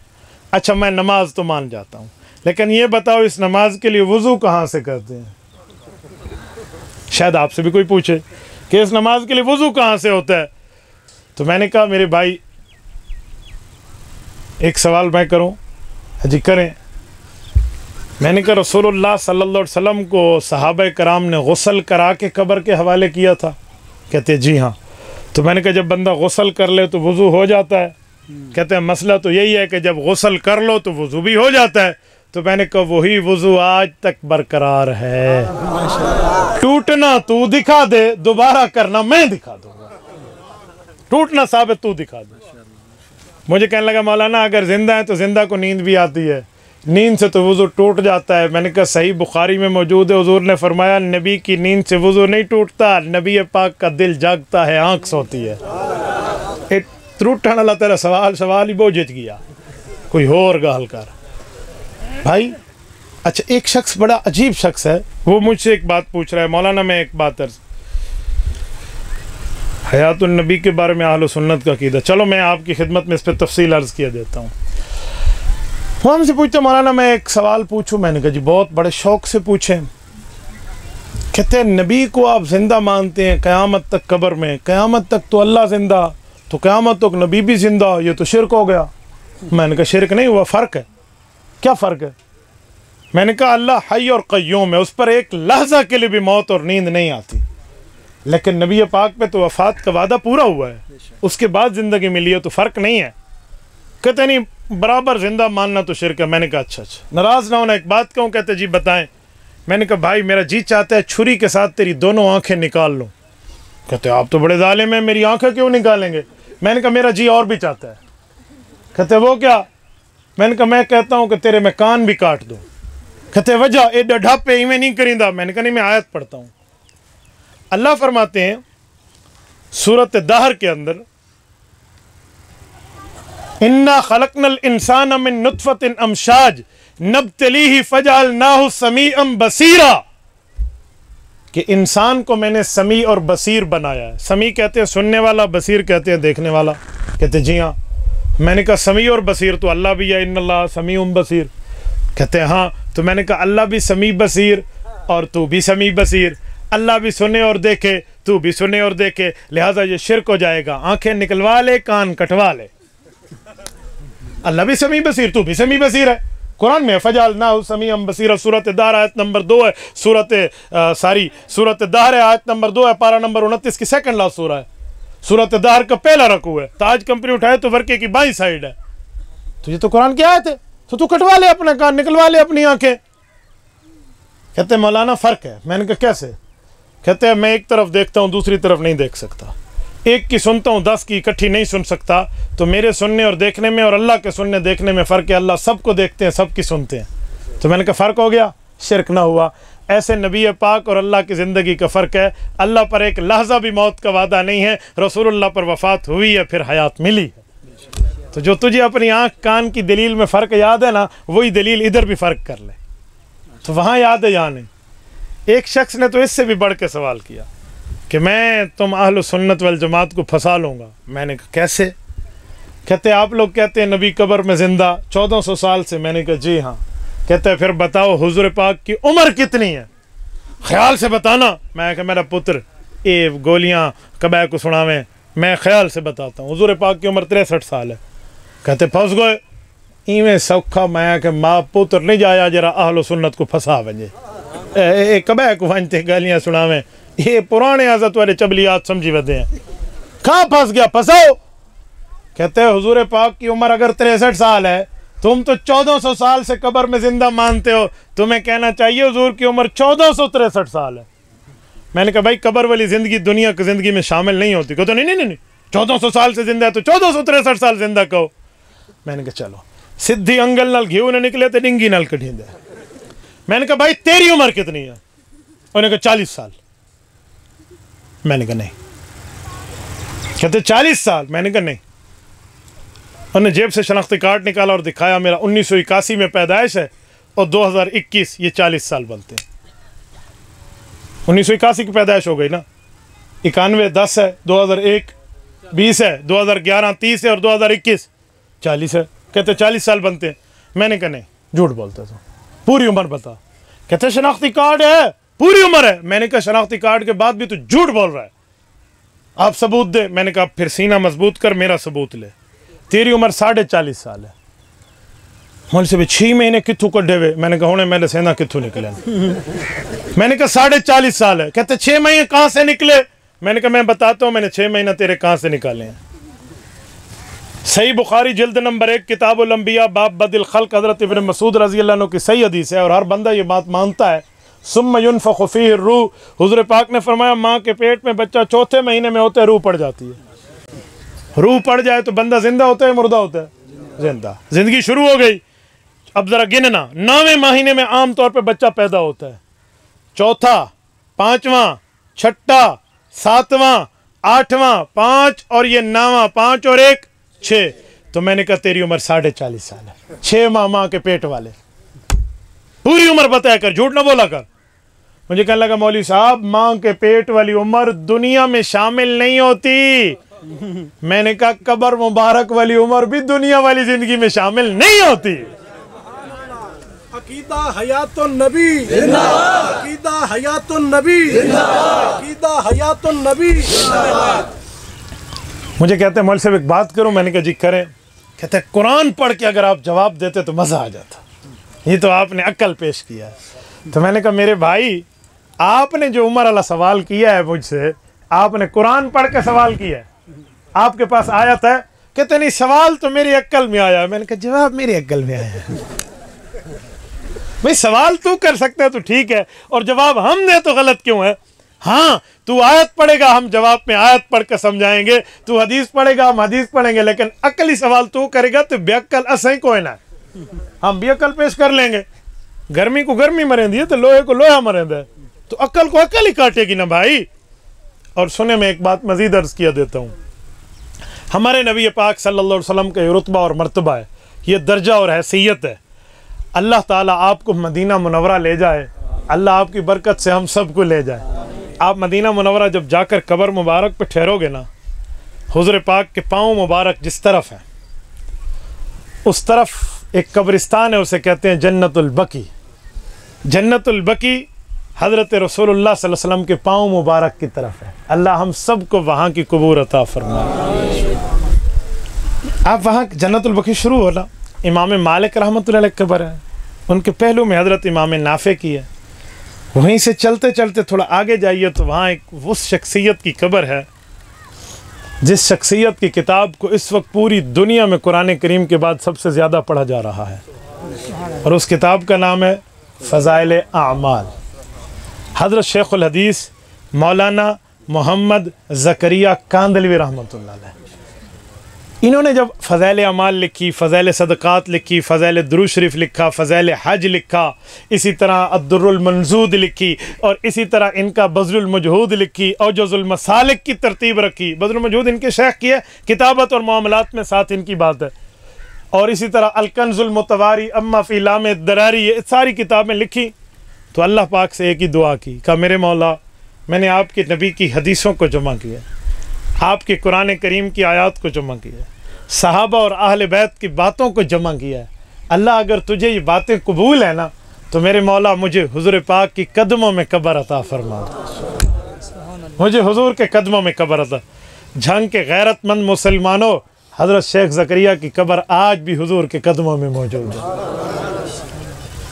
Speaker 1: अच्छा मैं नमाज तो मान जाता हूँ, लेकिन ये बताओ इस नमाज के लिए वज़ू कहाँ से करते हैं? शायद आपसे भी कोई पूछे कि इस नमाज के लिए वज़ू कहाँ से होता है। तो मैंने कहा मेरे भाई एक सवाल मैं करूँ? जी करें। मैंने कहा रसूलुल्लाह सल्लल्लाहु अलैहि वसल्लम को सहाबा कराम ने गुस्ल करा के कब्र के हवाले किया था? कहते जी हाँ। तो मैंने कहा जब बंदा गुस्ल कर ले तो वज़ू हो जाता है? कहते हैं मसला तो यही है कि जब गुस्ल कर लो तो वज़ू भी हो जाता है। तो मैंने कहा वही वज़ू आज तक बरकरार है, टूटना तू दिखा दे, दोबारा करना मैं दिखा दूंगा। टूटना साबित तू दिखा दे। मुझे कहने लगा मौलाना अगर जिंदा है तो जिंदा को नींद भी आती है, नींद से तो वज़ू टूट जाता है। मैंने कहा सही बुखारी में मौजूद है, हुजूर ने फरमाया नबी की नींद से वज़ू नहीं टूटता, नबी पाक का दिल जागता है, आँख सोती है। त्रुटन वाला तेरा सवाल ही बहुत जित गया, कोई और गाल कर भाई। अच्छा, एक शख्स बड़ा अजीब शख्स है, वो मुझसे एक बात पूछ रहा है, मौलाना मैं एक बात हयातुन नबी के बारे में अहले सुन्नत का अक़ीदा, चलो मैं आपकी खिदमत में इस पर तफसील अर्ज़ किया देता हूँ। वो हमसे पूछते मौलाना मैं एक सवाल पूछूं? मैंने कहा जी बहुत बड़े शौक़ से पूछें। कहते हैं नबी को आप ज़िंदा मानते हैं क़यामत तक कब्र में, क़यामत तक तो अल्लाह ज़िंदा, तो क़यामत तक नबी भी ज़िंदा, ये तो शिरक हो गया। मैंने कहा शिरक नहीं हुआ, फ़र्क है। क्या फ़र्क है? मैंने कहा अल्लाह हई और क़य्यूम है, उस पर एक लहजा के लिए भी मौत और नींद नहीं आती, लेकिन नबी पाक पे तो वफ़ात का वादा पूरा हुआ है, उसके बाद ज़िंदगी मिली है, तो फ़र्क नहीं है। कहते नहीं बराबर ज़िंदा मानना तो शिरक है। मैंने कहा अच्छा, नाराज़ ना होना, एक बात कहूँ? कहते जी बताएं। मैंने कहा भाई मेरा जी चाहता है छुरी के साथ तेरी दोनों आँखें निकाल लूँ। कहते आप तो बड़े ज़ालिम हैं, मेरी आँखें क्यों निकालेंगे? मैंने कहा मेरा जी और भी चाहता है। कहते वो क्या? मैंने कहा मैं कहता हूँ कि तेरे मैं कान भी काट दूँ। कहते वजह ए ढापे इवें नहीं करींदा। मैंने कहा नहीं मैं आयत पढ़ता हूँ। अल्लाह फरमाते हैं सूरत दहर के अंदर, इन्ना खलकनल इंसान मिन नुत्फतिन अमशाज नब्तलीही फजअलनाहु समीअन बसीरा, कि इंसान को मैंने समी और बसीर बनाया है। समी कहते हैं सुनने वाला, बसीर कहते हैं देखने वाला। कहते जी हाँ। मैंने कहा समी और बसीर तो अल्लाह भी है, इन्नल्लाह समीउन बसीर। कहते हैं हाँ। तो मैंने कहा अल्लाह भी समी बसीर और तू भी समी बसीर, अल्लाह भी सुने और देखे, तू भी सुने और देखे, लिहाजा ये शिरक हो जाएगा। आंखें निकलवा ले, कान कटवा ले। अल्लाह भी समी बसीर, तू भी समी बसीर है। कुरान में फजअलनाहु समीअन बसीरा, सूरत दार आयत नंबर 2 है, सूरत दार है आयत नंबर 2 है, पारा नंबर 29 की सेकंड लास्ट सूरा है। सूरत दार का पहला रकू है, ताज कंपनी उठाए तो वर्के की बाईं साइड है। तो ये तो कुरान की आयत है, तो तू कटवा ले अपने कान, निकलवा ले अपनी आंखें। कहते मौलाना फ़र्क है। मैंने कहा कैसे? कहते हैं मैं एक तरफ देखता हूँ दूसरी तरफ नहीं देख सकता, एक की सुनता हूँ 10 की इकट्ठी नहीं सुन सकता। तो मेरे सुनने और देखने में और अल्लाह के सुनने देखने में फ़र्क है। अल्लाह सबको देखते हैं, सबकी सुनते हैं। तो मैंने कहा फ़र्क हो गया, शिरक ना हुआ। ऐसे नबी पाक और अल्लाह की ज़िंदगी का फ़र्क है। अल्लाह पर एक लहजा भी मौत का वादा नहीं है, रसूलुल्लाह पर वफ़ात हुई है फिर हयात मिली है। तो जो तुझे अपनी आँख कान की दलील में फ़र्क याद है ना, वही दलील इधर भी फ़र्क कर ले, तो वहाँ याद है यहाँ नहीं। एक शख्स ने तो इससे भी बढ़ के सवाल किया कि मैं तुम अहल सुन्नत वल जमात को फंसा लूँगा। मैंने कहा कैसे? कहते आप लोग कहते हैं नबी कब्र में ज़िंदा 1400 साल से। मैंने कहा जी हाँ। कहते हैं फिर बताओ हुजूर पाक की उम्र कितनी है, ख्याल से बताना। मैं कहा मेरा पुत्र ये गोलियाँ कबा को सुनावें, मैं ख्याल से बताता हूँ। हुजूर पाक की उम्र 63 साल है। कहते फंस गए इवें सौखा। मैं कि माँ पुत्र नहीं जाया जरा अहल सुन्नत को फंसा वजे, कबा को वंजते गालियाँ सुनावें, ये पुराने आज़त वाले चबलियात समझी वधे हैं। कहाँ फंस गया? फंसाओ। कहते हैं हुजूर पाक की उम्र अगर 63 साल है, तुम तो 1400 साल से कब्र में ज़िंदा मानते हो, तुम्हें कहना चाहिए हुजूर की उम्र 1463 साल है। मैंने कहा भाई कब्र वाली ज़िंदगी दुनिया की ज़िंदगी में शामिल नहीं होती। कहते नहीं नहीं नहीं, 1400 साल से जिंदा है तो 1463 साल जिंदा कहो। मैंने कहा चलो, सिद्धि अंगल नाल घी ने निकले तो डिंगी नाल कढ़ींदे। मैंने कहा भाई तेरी उम्र कितनी है? उन्होंने कहा 40 साल। मैंने कहा नहीं। कहते 40 साल? मैंने कहा नहीं। उन्होंने जेब से शनाख्ती कार्ड निकाला और दिखाया, मेरा 1981 में पैदाइश है और 2021, ये 40 साल बनते हैं। 1981 की पैदाइश हो गई ना, 91 10 है, 2001 20 है, 2011 30 है और 2021 40 है। कहते 40 साल बनते हैं। मैंने कहा नहीं, झूठ बोलते तो पूरी उम्र बता। कहते शनाख्ती कार्ड है, पूरी उम्र है। मैंने कहा शनाख्ती कार्ड के बाद भी तू झूठ बोल रहा है, आप सबूत दे। मैंने कहा फिर सीना मजबूत कर, मेरा सबूत ले। तेरी उम्र 40.5 साल है। मौलवी साहब 6 महीने कितों कड्ढे हुए? मैंने कहा होने मेरे सेना कितों निकले? मैंने कहा 40.5 साल है। कहते 6 महीने कहाँ से निकले? मैंने कहा मैं बताता हूँ मैंने 6 महीने तेरे कहाँ से निकाले हैं। सही बुखारी जिल्द नंबर 1 किताबुल अंबिया बाब बदिल खल्क, हज़रत इब्न मसूद रज़ी अल्लाह अन्हु की सही हदीस है और हर बंदा ये बात मानता है। सुम्मा युनफ़ख़ु फ़ीहि रूह, हुज़ूर पाक ने फरमाया माँ के पेट में बच्चा 4थे महीने में होता है, रूह पड़ जाती है। रूह पड़ जाए तो बंदा जिंदा होता है मुर्दा होता है? जिंदा। जिंदगी शुरू हो गई। अब जरा गिनना, 9वें महीने में आम तौर पे बच्चा पैदा होता है, 4था, 5वां, 6ठा, 7वां, 8वां, 5 और ये 9वां, 5 और 1 6। तो मैंने कहा तेरी उम्र 40.5 साल है। 6 माह के पेट वाले, पूरी उम्र बताया कर, झूठ ना बोला कर। मुझे कहने लगा मौलवी साहब माँ के पेट वाली उम्र दुनिया में शामिल नहीं होती। मैंने कहा कब्र मुबारक वाली उम्र भी दुनिया वाली जिंदगी में शामिल नहीं होती।
Speaker 3: अकीदा हयातुन नबी जिंदाबाद, अकीदा हयातुन नबी जिंदाबाद, अकीदा हयातुन नबी जिंदाबाद।
Speaker 1: मुझे कहते हैं मौलवी साहब एक बात करूं? मैंने कहा जी करें। कहते हैं कुरान पढ़ के अगर आप जवाब देते तो मज़ा आ जाता। ये तो आपने अक्ल पेश किया है। तो मैंने कहा मेरे भाई आपने जो उम्र वाला सवाल किया है मुझसे, आपने कुरान पढ़ के सवाल किया है, आपके पास आयत है? कहते नहीं सवाल तो मेरी अक्ल में आया। मैंने कहा जवाब मेरी अक्ल में आया है। भाई सवाल तू कर सकते है तो ठीक है, और जवाब हम दे तो गलत क्यों है? हाँ तू आयत पढ़ेगा हम जवाब में आयत पढ़ कर समझाएंगे, तू हदीस पढ़ेगा हम हदीस पढ़ेंगे, लेकिन अकली सवाल तू करेगा तो बेअक्ल असही कोई ना, हम बेअक्ल पेश कर लेंगे। गर्मी को गर्मी मरेंदी है तो लोहे को लोहा मरेंदा है, तो अक्ल को अक्ल ही काटेगी ना भाई। और सुने मैं एक बात मजीद अर्ज किया देता हूँ, हमारे नबी पाक सल्लल्लाहु अलैहि वसल्लम का ये रुतबा और मर्तबा है, ये दर्जा और हैसियत है। अल्लाह ताला आपको मदीना मुनव्वरा ले जाए, अल्लाह आपकी बरकत से हम सबको ले जाए। आप मदीना मुनव्वरा जब जाकर कब्र मुबारक पे ठहरोगे ना, हुज़ूर पाक के पाँव मुबारक जिस तरफ है उस तरफ एक कब्रिस्तान है, उसे कहते हैं जन्नतुल बकी। जन्नतुल बकी हज़रत रसूलुल्लाह सल्लल्लाहु अलैहि वसल्लम के पाँव मुबारक की तरफ है। अल्लाह हम सबको वहाँ की कबूर अता फरमाए। आप वहाँ जन्नतुल बकी शुरू हो ना, इमाम मालिक रहमतुल्लाह अलैह कब्र है, उनके पहलू में हज़रत इमाम नाफे की है। वहीं से चलते चलते थोड़ा आगे जाइए तो वहाँ एक उस शख्सियत की कब्र है जिस शख्सियत की किताब को इस वक्त पूरी दुनिया में कुरान करीम के बाद सबसे ज़्यादा पढ़ा जा रहा है, और उस किताब का नाम है फ़ज़ाइल आमाल। हज़रत शेखुल हदीस मौलाना मोहम्मद ज़करिया कांदलवी रहमतुल्लाह अलैह, इन्होंने जब फ़ज़ाइल अमाल लिखी, फ़ज़ाइल सदक़ात लिखी, फ़ज़ाइल दुरूद शरीफ लिखा, फ़ज़ाइल हज लिखा, इसी तरह अद्दुर्रुल मंजूद लिखी, और इसी तरह इनका बज़्लुल मजहूद लिखी, और जुज़ुल मसालिक की तरतीब रखी। बज़्लुल मजहूद इनके शेख की है, किताबत और मामलात में साथ इनकी बात है। और इसी तरह अलकंजुल मुतवारी अम्मा फ़ी लाम दरारी, ये सारी किताबें लिखी। तो अल्लाह पाक से एक ही दुआ की, कहा मेरे मौला मैंने आपके नबी की हदीसों को जमा किया, आपके कुरान करीम की आयत को जमा किया, सहाबा और अहले बैत की बातों को जमा किया है। अल्लाह अगर तुझे ये बातें कबूल है ना, तो मेरे मौला मुझे हुज़ूर पाक की कदमों में कब्र अता फरमा, मुझे हुज़ूर के कदमों में कब्र अता। झंग के गैरतमंद मुसलमानों, हज़रत शेख ज़करिया की कब्र आज भी हुज़ूर के कदमों में मौजूद है।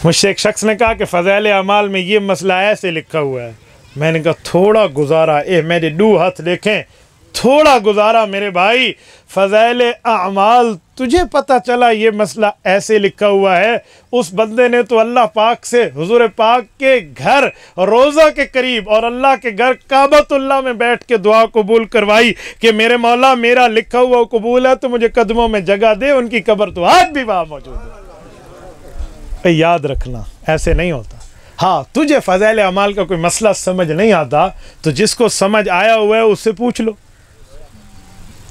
Speaker 1: मुझसे एक शख्स ने कहा कि फ़ज़ाइल अमाल में ये मसला ऐसे लिखा हुआ है। मैंने कहा थोड़ा गुजारा, मेरे 2 हाथ देखें थोड़ा गुजारा मेरे भाई, फ़ज़ाइल अमाल तुझे पता चला ये मसला ऐसे लिखा हुआ है। उस बंदे ने तो अल्लाह पाक से हुजूर पाक के घर रोज़ा के करीब और अल्लाह के घर काबतुल्लाह में बैठ के दुआ कबूल करवाई कि मेरे मौला मेरा लिखा हुआ कबूल है तो मुझे कदमों में जगह दे, उनकी कब्र तो आज भी वहाँ मौजूद है। याद रखना ऐसे नहीं होता। हाँ, तुझे फ़ज़ाइल अमाल का कोई मसला समझ नहीं आता तो जिसको समझ आया हुआ है उससे पूछ लो।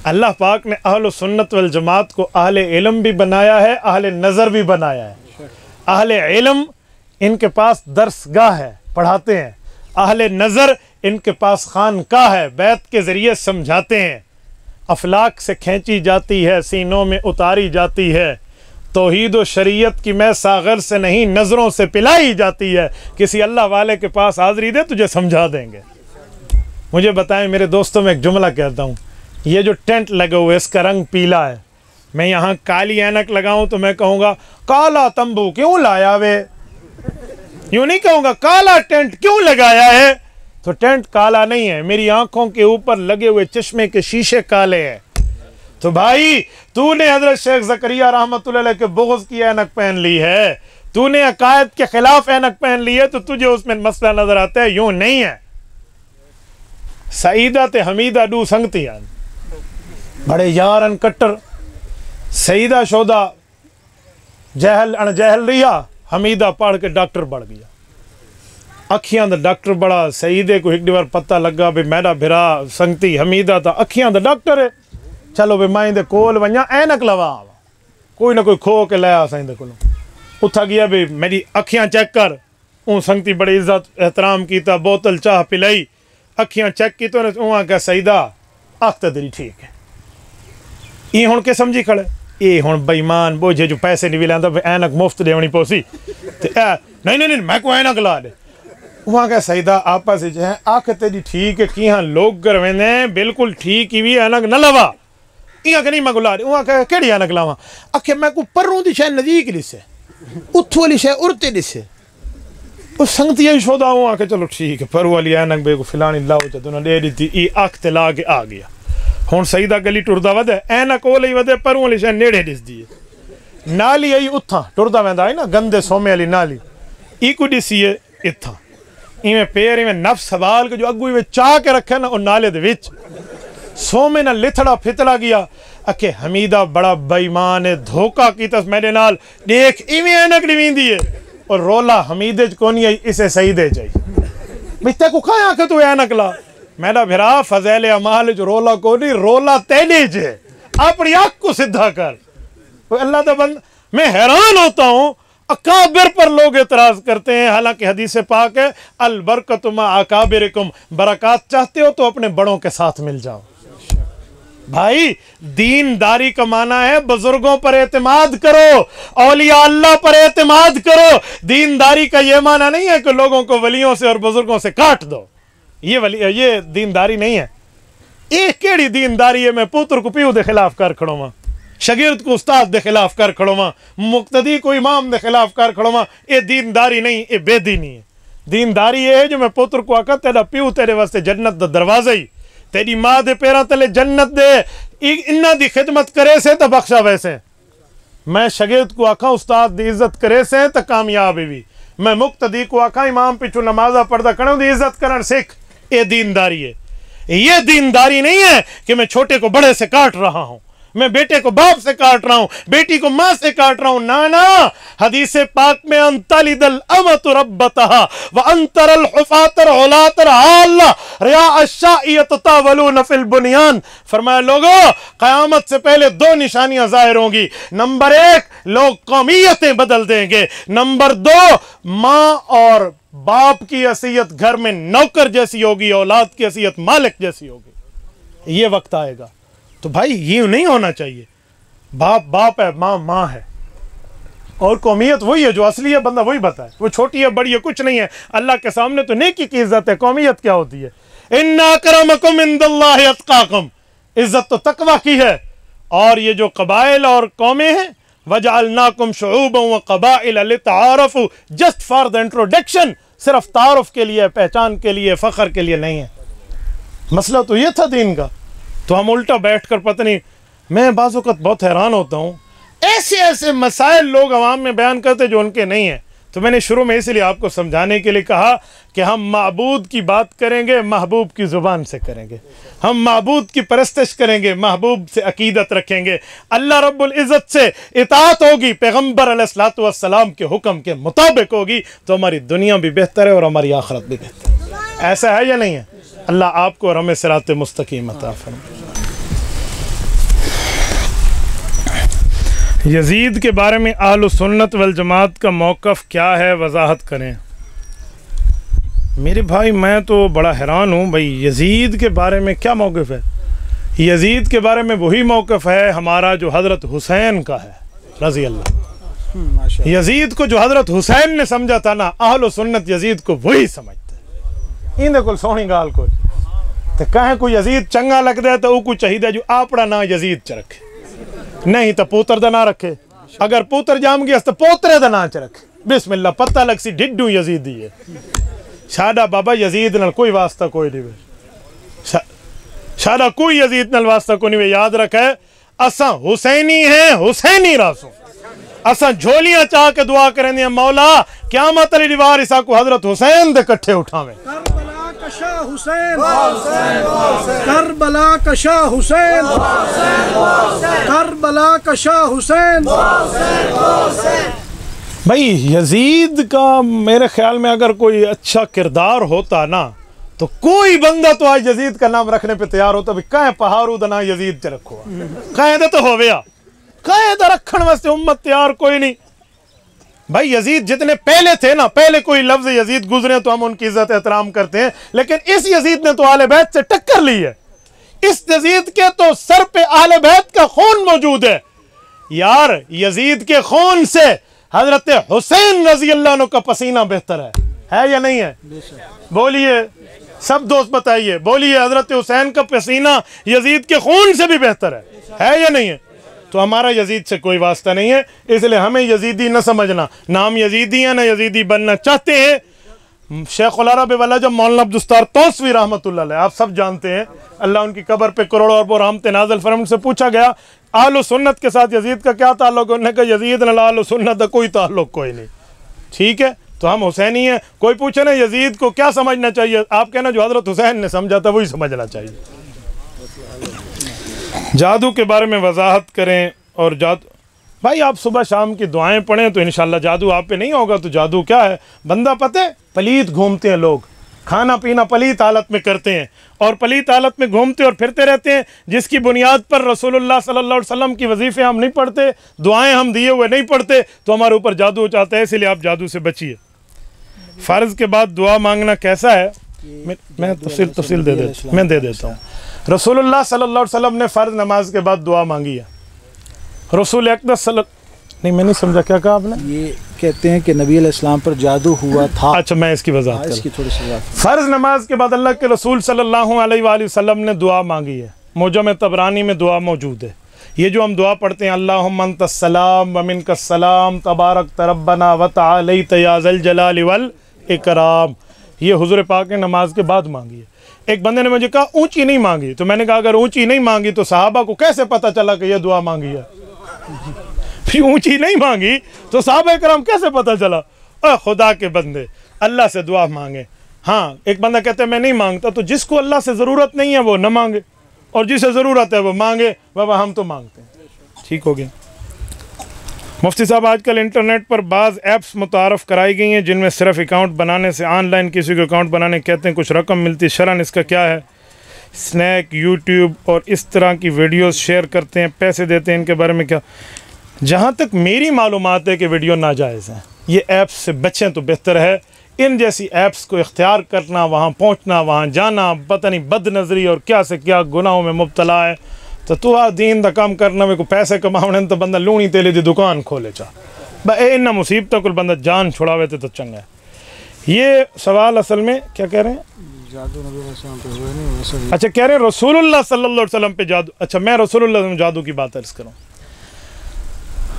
Speaker 1: अल्लाह पाक ने अहल सुन्नत वल जमात को अहले इल्म भी बनाया है, अहले नज़र भी बनाया है। अहले इल्म इनके पास दर्सगाह है, पढ़ाते हैं। अहले नज़र इनके पास खानकाह है, बैत के ज़रिए समझाते हैं। अफलाक से खींची जाती है, सीनों में उतारी जाती है। तौहीद व शरीयत की मैं सागर से नहीं नज़रों से पिलाई जाती है। किसी अल्लाह वाले के पास हाज़री दे, तुझे समझा देंगे। मुझे बताएं मेरे दोस्तों, में एक जुमला कहता हूँ, ये जो टेंट लगा हुआ है इसका रंग पीला है, मैं यहाँ काली ऐनक लगाऊं तो मैं कहूँगा काला तंबू क्यों लाया वे, यूँ नहीं कहूँगा काला टेंट क्यों लगाया है। तो टेंट काला नहीं है, मेरी आंखों के ऊपर लगे हुए चश्मे के शीशे काले हैं। तो भाई तूने हजरत शेख ज़करिया रहमतुल्लाह अलैह के बुग़्ज़ की ऐनक पहन ली है, तूने अकायद के खिलाफ ऐनक पहन ली है तो तुझे उसमें मसला नजर आता है, यूँ नहीं है। सईदा ते हमीदा डू संगती आन बड़े यार अन कट्टर, सईदा शोदा जहल अनजहल रिया, हमीदा पढ़ के डॉक्टर बढ़ गया। अखियां दा डॉक्टर बड़ा, सईदे को एक बार पता लगा भी मेरा भिरा संगती हमीदा ता अखियां दा डॉक्टर है। चलो भी माई दे कोल वञा ऐनक लवा, कोई ना कोई खो के लाया साईं दे कोलों। उथा गया भी मेरी अखियां चेक कर, ऊँ संगती बड़ी इज्जत एहतराम कीता, बोतल चाह पिलाई, अखियां चेक की तो उहाँ क्या सईदा अख तो तेरी ठीक है। ये हुण के समझी खड़े, ये हुण बेईमान बोझे जो पैसे नहीं भी लांदा ऐनक मुफ्त देवनी पोसी ते नहीं नहीं नहीं मैं को ऐनक ला दे। वहाँ क्या सईदा आपस है आख तेरी ठीक है कि हाँ लोग कर वेंदे बिल्कुल ठीक ही भी ऐनक न लवा, इं नहीं मैं को ला दे। वहाँ क्या केड़ी ऐनक लावा, आखे मैं को पर्रों दी शय नज़दीक दिसे, उथों वाली शय उरते दिसे। वो संगती ही शोदा हूँ आके चलो ठीक है पर वाली ऐनक बे को फिलानी लाओ तो तुना दे दी ई अख ते ला के आ गया। हुण सईदा गली टुरदा वधे, ऐनक ओले ही वधे पर वाली शय नेड़े दिसदी है। नाली आई उथा टुरदा वेंदा है ना, गंदे सोमे वाली नाली ई को दिसीए इथा इवें पैर इवें नफ्स सवाल के जो अगू इवें चाह के रखे ना, और नाले दे विच सोमे ना लिथड़ा फितड़ा गया। अके हमीदा बड़ा बेईमान है, धोखा कीता मेरे नाल, देख इवें ऐनक नींदी है और रोला हमीदे च कोनी आई, इसे सईदे च आई। मित्ते को खाया के तू ऐनक ला, मेरा भिरा फ़ज़ाइल अमाल च रोला कोनी, रोला तेने च, अपनी आँख को सीधा कर। अल्लाह दा बंद, मैं हैरान होता हूँ अकाबिर पर लोग एतराज करते हैं, हालांकि हदीस पाक है अल बरकतु मा अकाबिरिकुम, बरकत चाहते हो तो अपने बड़ों के साथ मिल जाओ। भाई दीनदारी का माना है बुजुर्गों पर एतमाद करो, औलिया अल्लाह पर एतमाद करो। दीनदारी का ये माना नहीं है कि लोगों को वलियों से और बुजुर्गों से काट दो, ये दीनदारी नहीं है। एक केड़ी दीनदारी है मैं पुत्र को पीऊ दे खिलाफ कर खड़ो वा, शगिर्द को उस्ताद दे खिलाफ कर खड़ो वा, मुक्तदी को इमाम दे खिलाफ कर खड़ो वा। ये दीनदारी नहीं, ये बेदीनी है। दीनदारी ये है जो मैं पुत्र को आकर तेरा पीऊ तेरे वास्ते जन्नत दा दरवाजा ही, तेरी माँ दे पैरा तले जन्नत दे, इन्ना दी खिदमत करे से तो बख्शा वैसे। मैं शगिर्द को आखा उस्ताद दी इज्जत करे से तो कामयाब भी, मैं मुक्तदी को आखा इमाम पिछू नमाजा पढ़दा करूं दी इज्जत करन सीख। ये दीनदारी है। ये दीनदारी नहीं है कि मैं छोटे को बड़े से काट रहा हूं, मैं बेटे को बाप से काट रहा हूं, बेटी को मां से काट रहा हूं। ना ना, हदीस पाक में अंतलिदल अमतु रब्बतहा व अंतरल हुफातर औलातर आल्ला रिया अशाइयत तावलून फिल बुनियान। फरमाया लोगों क़यामत से पहले दो निशानियां जाहिर होंगी। नंबर एक, लोग कौमियतें बदल देंगे। नंबर दो, मां और बाप की हैसियत घर में नौकर जैसी होगी, औलाद की हैसियत मालिक जैसी होगी। ये वक्त आएगा। तो भाई ये नहीं होना चाहिए। बाप बाप है, माँ माँ है, और कौमियत वही है जो असली है, बंदा वही बताए। वो छोटी है बड़ी है कुछ नहीं है, अल्लाह के सामने तो नेकी की इज्जत है। कौमियत क्या होती है? इन्ना अकरमकुम इंदल्लाहि अत्काकुम, इज्जत तो तकवा की है। और ये जो कबाइल और कौमें हैं, वजअलनाकुम शुऊबन व क़बाइल लितआरफू, जस्ट फॉर द इंट्रोडक्शन, सिर्फ तारुफ के लिए, पहचान के लिए, फख्र के लिए नहीं है। मसला तो ये था दीन का। तो हम उल्टा बैठ कर पता नहीं, मैं बाज़ वक़्त बहुत हैरान होता हूँ, ऐसे ऐसे मसाइल लोग अवाम में बयान करते जो उनके नहीं हैं। तो मैंने शुरू में इसलिए आपको समझाने के लिए कहा कि हम माबूद की बात करेंगे, महबूब की ज़ुबान से करेंगे। हम माबूद की परस्तिश करेंगे, महबूब से अकीदत रखेंगे। अल्लाह रब्बुल इज़्ज़त से इताअत होगी, पैगम्बर अलैहिस्सलातु वस्सलाम के हुक्म के मुताबिक होगी, तो हमारी दुनिया भी बेहतर है और हमारी आखिरत भी बेहतर है। ऐसा है या नहीं है? अल्लाह आपको और हमें सिरात मुस्तकीम अता फरमाए। यजीद के बारे में अहल सुन्नत वल जमात का मौक़िफ़ क्या है, वजाहत करें। मेरे भाई मैं तो बड़ा हैरान हूँ भाई, यजीद के बारे में क्या मौक़िफ़ है? यजीद के बारे में वही मौक़िफ़ है हमारा जो हज़रत हुसैन का है रज़ी अल्लाह। यजीद को जो हज़रत हुसैन ने समझा था ना, अहल सुन्नत यजीद को वही समझते हैं। इन कोई सोहनी गाल को तो कहें कोई यजीद चंगा लगता है तो वो चाहिए जो अपना ना यजीद च रखे, नहीं तो पुत्र दा ना रखे। अगर पुत्र जाम गया तो पोतरे दा ना च रखे। बिस्मिल्लाह, पता लग सी ढिड्डू यजीदी है। साडा बाबा यजीद नाल कोई वास्ता कोई नहीं वे, साडा कोई यजीद नाल वास्ता कोई नहीं वे। याद रखे असा हुसैनी है, हुसैनी रासू। असा झोलियां चाह के दुआ करें मौला क़यामत वाली दीवार इसा को हजरत हुसैन दे कट्ठे उठावे।
Speaker 3: करबला का शाह हुसैन, करबला का शाह हुसैन, करबला का शाह हुसैन।
Speaker 1: भाई यजीद का मेरे ख्याल में अगर कोई अच्छा किरदार होता ना तो कोई बंदा तो आज यजीद का नाम रखने पे तैयार होता। कहें पहाड़ू दा ना यजीद च रखो, कहें तो होवेया, कहें तो रखण वास्ते उम्मत तैयार कोई नहीं। भाई यजीद जितने पहले थे ना, पहले कोई लफ्ज यजीद गुजरे तो हम उनकी इज्जत एहतराम करते हैं, लेकिन इस यजीद ने तो आले बैत से टक्कर ली है। इस यजीद के तो सर पे आले बैत का खून मौजूद है। यार यजीद के खून से हजरत हुसैन रजी अल्लाह अन्हु का पसीना बेहतर है या नहीं है? बोलिए सब दोस्त बताइए, बोलिए हजरत हुसैन का पसीना यजीद के खून से भी बेहतर है या नहीं है? तो हमारा यजीद से कोई वास्ता नहीं है, इसलिए हमें यजीदी न समझना। नाम यजीदी है ना यजीदी बनना चाहते हैं। शेख उल अरब वल अजम मौलाना अब्दुस्तार तौसवी रहमतुल्लाह अलैह, आप सब जानते हैं, अल्लाह उनकी कब्र पे करोड़ों अरबों रहमतें नाज़िल फरमाए। से पूछा गया अहल सुन्नत के साथ यजीद का क्या ताल्लुक है? उन्होंने कहा यजीद न अहल सुन्नत का कोई ताल्लुक कोई नहीं। ठीक है, तो हम हुसैनी हैं। कोई पूछे ना यजीद को क्या समझना चाहिए, आप कहना जो हजरत हुसैन ने समझा था वही समझना चाहिए। जादू के बारे में वजाहत करें। और जादू भाई आप सुबह शाम की दुआएं पढ़ें तो इंशाल्लाह जादू आप पे नहीं होगा। तो जादू क्या है? बंदा पता है पलीत घूमते हैं लोग, खाना पीना पलीत हालत में करते हैं और पलीत हालत में घूमते और फिरते रहते हैं, जिसकी बुनियाद पर रसूलुल्लाह सल्लल्लाहु अलैहि वसल्लम की वजीफ़े हम नहीं पढ़ते, दुआएं हम दिए हुए नहीं पढ़ते, तो हमारे ऊपर जादू हो जाता है। इसलिए आप जादू से बचिए। फ़र्ज़ के बाद दुआ मांगना कैसा है? मैं तफसील दे देता हूँ। रसूलुल्लाह सल्लल्लाहु अलैहि वसल्लम ने फ़र्ज़ नमाज के बाद दुआ मांगी है। रसूल अक़दस नहीं, मैं नहीं समझा क्या कहा आपने?
Speaker 4: ये कहते हैं कि नबी अलैहिस्सलाम पर जादू हुआ था।
Speaker 1: अच्छा, मैं इसकी वज़ाहत
Speaker 4: इसकी थोड़ी सी वज़ाहत।
Speaker 1: फ़र्ज़ नमाज के बाद अल्लाह के रसूल सल्लल्लाहु अलैहि वसल्लम ने दुआ मांगी है। मुजम तबरानी में दुआ मौजूद है। ये जो हम दुआ पढ़ते हैं अल्लाहुम्मा अंतस्सलाम व मिनकस्सलाम तबारक रब्बना व तआलैत या ज़ल जलाली वल इकराम, ये हुज़ूर पाक ने नमाज के बाद मांगी है। एक बंदे ने मुझे कहा ऊंची नहीं मांगी, तो मैंने कहा अगर ऊंची नहीं मांगी तो सहाबा को कैसे पता चला कि यह दुआ मांगी है? फिर ऊंची नहीं मांगी तो सहाबा करम कैसे पता चला? खुदा के बंदे अल्लाह से दुआ मांगे। हाँ, एक बंदा कहते हैं मैं नहीं मांगता, तो जिसको अल्लाह से ज़रूरत नहीं है वो न मांगे और जिसे ज़रूरत है वो मांगे। बाबा हम तो मांगते हैं। ठीक हो गया। मुफ्ती साहब आजकल इंटरनेट पर बाज़ ऐप्स मुतारफ़ कराई गई हैं जिनमें सिर्फ अकाउंट बनाने से ऑनलाइन किसी को अकाउंट बनाने कहते हैं कुछ रकम मिलती है, शरन इसका क्या है? स्नैक, यूट्यूब और इस तरह की वीडियोस शेयर करते हैं, पैसे देते हैं, इनके बारे में क्या? जहाँ तक मेरी मालूमात है कि वीडियो नाजायज़ हैं, ये ऐप्स से बचें तो बेहतर है। इन जैसी ऐप्स को इख्तियार करना, वहाँ पहुँचना, वहाँ जाना, पता नहीं बदनज़री और क्या से क्या गुनाहों में मुब्तला है। तो तू आ दीन दा काम करना में को पैसे कमाने तो बंदा लूनी तेले दी दुकान खोले चा इन मुसीबतों को बंदा जान छुड़ावे तो चंगा है। ये सवाल असल में क्या कह रहे हैं?
Speaker 4: जादू नबी अलैहिस्सलाम पे हुआ नहीं।
Speaker 1: अच्छा, कह रहे हैं रसूलुल्लाह सल्लल्लाहु अलैहि वसल्लम पे जादू। अच्छा, मैं रसूलुल्लाह जादू की बात अर्ज़ करूँ।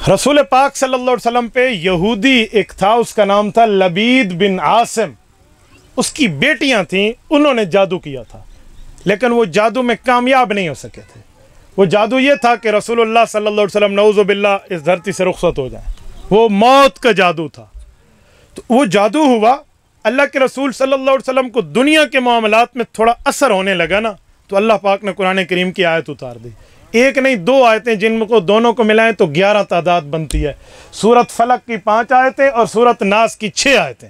Speaker 1: रसूल पाक सल्लल्लाहु अलैहि वसल्लम पे यहूदी एक था, उसका नाम था लबीद बिन आसिम। उसकी बेटियां थीं, उन्होंने जादू किया था। लेकिन वो जादू में कामयाब नहीं हो सके थे। वो जादू ये था कि रसूलुल्लाह सल्लल्लाहु अलैहि वसल्लम नऊज़ु बिल्लाह इस धरती से रुखसत हो जाए। वो मौत का जादू था। तो वो जादू हुआ, अल्लाह के रसूल सल्लल्लाहु अलैहि वसल्लम को दुनिया के मामलात में थोड़ा असर होने लगा ना, तो अल्लाह पाक ने कुरान करीम की आयत उतार दी। एक नहीं 2 आयतें, जिनको दोनों को मिलाएं तो 11 तादाद बनती है। सूरत फलक की 5 आयतें और सूरत नास की 6 आयतें।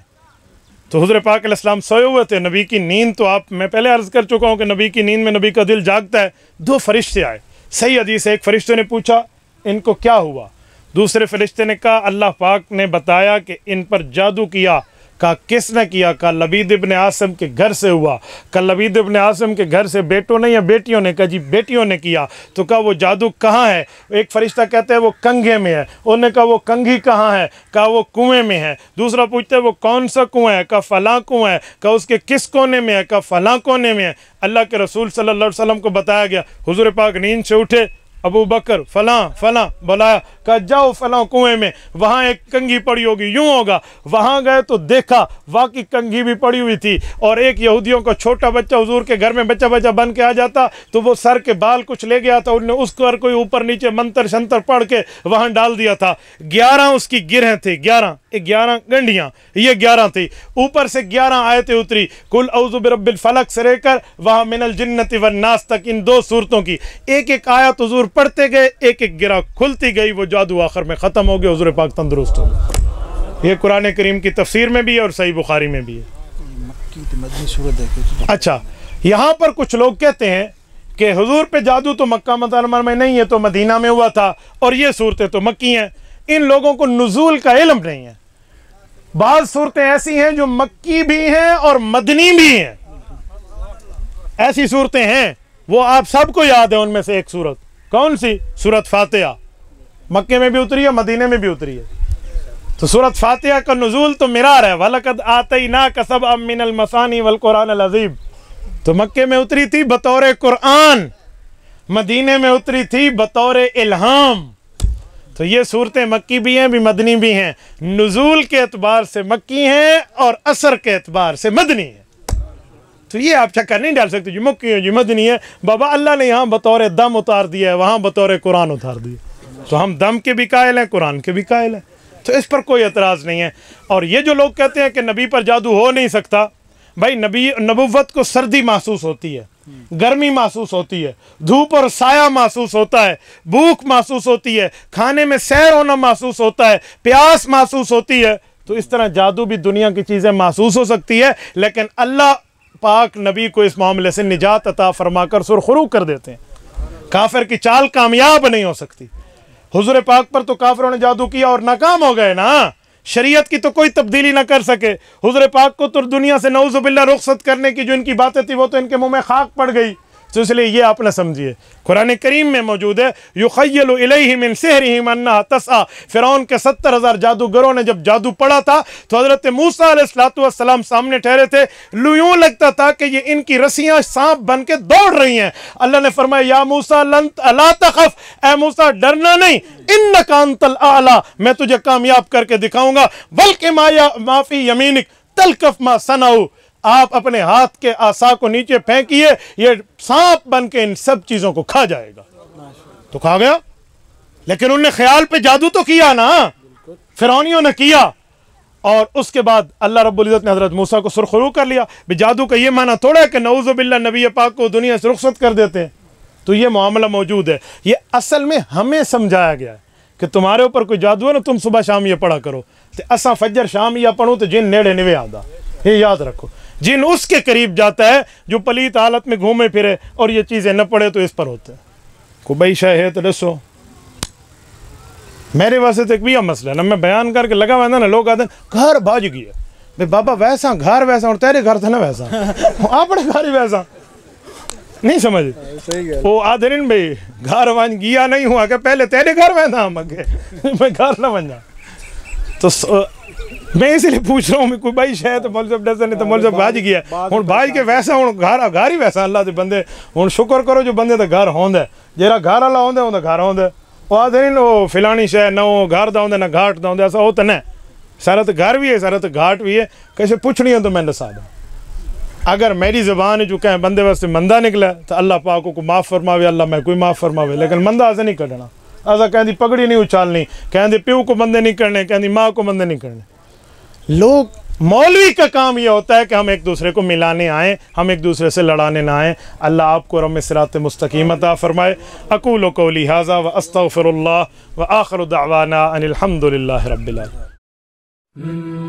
Speaker 1: तो हुज़ूर पाक अलैहिस्सलाम सोए हुए थे, नबी की नींद, तो आप मैं पहले अर्ज़ कर चुका हूँ कि नबी की नींद में नबी का दिल जागता है। 2 फरिश्ते आए, सही हदीस है। एक फरिश्ते ने पूछा इनको क्या हुआ, दूसरे फरिश्ते ने कहा अल्लाह पाक ने बताया कि इन पर जादू किया। कहा किसने किया? कहा लबीद इब्न आसिम के घर से हुआ। कहा लबीद इब्न आसिम के घर से बेटों ने या बेटियों ने? कहा जी बेटियों ने किया। तो कहा वो जादू कहाँ है? एक फरिश्ता कहते हैं वो कंघे में है। उन्होंने कहा वो कंघी कहाँ है? कहा वो कुएं में है। दूसरा पूछते हैं वो कौन सा कुआं है? कहा फलां कुआं है। कहा उसके किस कोने में है? कहा फलां कोने में है। अल्लाह के रसूल सल्लल्लाहु अलैहि वसल्लम को बताया गया। हुजूर पाक नींद से उठे, अबू बकर फलां फलां बुलाया, कहा जाओ फलां कुएं में, वहाँ एक कंघी पड़ी होगी, यूं होगा। वहाँ गए तो देखा वाकई कंघी भी पड़ी हुई थी। और एक यहूदियों का छोटा बच्चा हुजूर के घर में बच्चा बन के आ जाता, तो वो सर के बाल कुछ ले गया था, उन्होंने उसको कोई ऊपर नीचे मंत्र शंतर पढ़ के वहाँ डाल दिया था। 11 उसकी गिरहें थी, 11 गंढियाँ, ये 11 थी। ऊपर से 11 आयतें उतरी, कुल औज़ु बिरब्बिल फलक से लेकर वहाँ मिनल जिन्नति वन नास तक, इन 2 सूरतों की एक एक आयत हुजूर पढ़ते गए, एक एक गिरा खुलती गई, वो जादू आखिर में ख़त्म हो गया, हुजूर पाक तंदुरुस्त हो गए। ये कुरान करीम की तफसीर में भी है और सही बुखारी में भी है। अच्छा, यहाँ पर कुछ लोग कहते हैं कि हुजूर पे जादू तो मक्का मुकर्रमा में नहीं है, तो मदीना में हुआ था, और ये सूरतें तो मक्की हैं। इन लोगों को नुज़ूल का इल्म नहीं है। बाज़ सूरतें ऐसी हैं जो मक्की भी हैं और मदनी भी हैं। ऐसी सूरतें हैं, वो आप सबको याद है। उनमें से एक सूरत कौन सी? सूरत फातिहा। मक्के में भी उतरी है, मदीने में भी उतरी है। तो सूरत फातिहा का नुज़ूल तो मिरार है, वलक़द आतैनाका सबअम मिनल मसानी वल कुरानिल अज़ीम। तो मक्के में उतरी थी बतौर कुरान, मदीने में उतरी थी बतौर इल्हाम। तो ये सूरतें मक्की भी हैं भी मदनी भी हैं। नुज़ूल के एतबार से मक्की हैं और असर के एतबार से मदनी है। तो ये आप चक्कर नहीं डाल सकते जी मक्की है जी मदनी है। बाबा अल्लाह ने यहाँ बतौर दम उतार दिया है, वहाँ बतौर कुरान उतार दिया। तो हम दम के भी कायल हैं, कुरान के भी कायल हैं, तो इस पर कोई एतराज़ नहीं है। और ये जो लोग कहते हैं कि नबी पर जादू हो नहीं सकता, भाई नबी नबुव्वत को सर्दी महसूस होती है, गर्मी महसूस होती है, धूप और साया महसूस होता है, भूख महसूस होती है, खाने में सैर होना महसूस होता है, प्यास महसूस होती है। तो इस तरह जादू भी दुनिया की चीज़ें महसूस हो सकती है, लेकिन अल्लाह पाक नबी को इस मामले से निजात अता फरमाकर सुरखरू कर देते हैं। काफिर की चाल कामयाब नहीं हो सकती। हुजूर पाक पर तो काफिरों ने जादू किया और नाकाम हो गए ना। शरीयत की तो कोई तब्दीली ना कर सके। हुजूर पाक को तो दुनिया से नऊज़ु बिल्लाह रुखसत करने की जो इनकी बातें थी वो तो इनके मुंह में खाक पड़ गई। तो इसलिए ये आप न समझिए, कुरान करीम में मौजूद है, युखय्यलु इलैहि मिन सिहरिहिम अन्नहा तस्आ। फिरौन के 70,000 जादूगरों ने जब जादू पढ़ा था तो हज़रत मूसा अलैहिस्सलातु वस्सलाम सामने ठहरे थे। यूं लगता था कि ये इनकी रस्सियां सांप बन के दौड़ रही हैं। अल्लाह ने फरमाया या मूसा ला तखफ, ए मूसा डरना नहीं, इन्नका अंतल आला, मैं तुझे कामयाब करके दिखाऊंगा। बल्कि माफी यमीनिक तलकफ मा सनाऊ, आप अपने हाथ के आसा को नीचे फेंकिए, ये सांप बन के इन सब चीजों को खा जाएगा। तो खा गया, लेकिन उनने ख्याल पे जादू तो किया ना, फिरौनियों ने किया। और उसके बाद अल्लाह रब्बुल इज़्ज़त ने हज़रत मूसा को सुरखरू कर लिया। जादू का ये माना थोड़ा है कि नऊज़ु बिल्लाह नबी पाक को दुनिया से रुखसत कर देते हैं। तो ये मामला मौजूद है। ये असल में हमें समझाया गया है कि तुम्हारे ऊपर कोई जादू है ना, तुम सुबह शाम ये पढ़ा करो। तो असा फजर शाम या पढ़ो तो जिन नेड़े निवे आदा, ये याद रखो। जिन उसके करीब जाता है जो पलीत हालत में घूमे फिरे और ये चीज़ें न पढ़े तो इस पर होते हैं। को भाई शाह है तो दसो, मेरे वास्ते तो एक भी मसला है ना, मैं बयान करके लगा हुआ ना, लोग आते घर भाज गया भाई बाबा वैसा घर वैसा और तेरे घर था ना वैसा अपने घर ही वैसा नहीं समझ वो आधे दिन भाई घर बन गया नहीं हुआ कि पहले तेरे घर में था हम अगे मैं घर ना बन जा। तो मैं इसलिए पूछ रहा हूँ कोई भाई शायद मौलवी डर नहीं तो मौलवी भाज गया हूँ भाई के वैसा हूँ घर ही वैसा अल्लाह के बंदे हूँ शुक्र करो जो बंदे तो घर होंदा जेरा घर वाला होंदा उनका घर होंदा वो आधे दिन वो फिलानी शह ना वो घर का होंदा ना घाट का होंदा ऐसा हो तो न सारा तो घर भी है सारा तो घाट भी है कैसे पूछनी हो तो मैं दसा दूँ अगर मेरी ज़बान जो कहें बंदे वास्ते मंदा निकला तो अल्लाह पाक को माफ़ फरमावे, अल्लाह मैं कोई माफ़ फरमावे, लेकिन मंदा असें नहीं कढ़ना। असा कहती पगड़ी नहीं उछालनी, कहते प्यो को बंदे नहीं करने, कहती माँ को बंदे नहीं करने। लोग मौलवी का काम यह होता है कि हम एक दूसरे को मिलाने आएँ, हम एक दूसरे से लड़ाने ना आएँ। अल्लाह आपको रम सिरात मुस्तकीम अता फरमाए। अकूलु कौली हाज़ा व अस्तग़फिरुल्लाह व आखिरु दअवाना अनिल हम्दुलिल्लाहि रब्बिल आलमीन।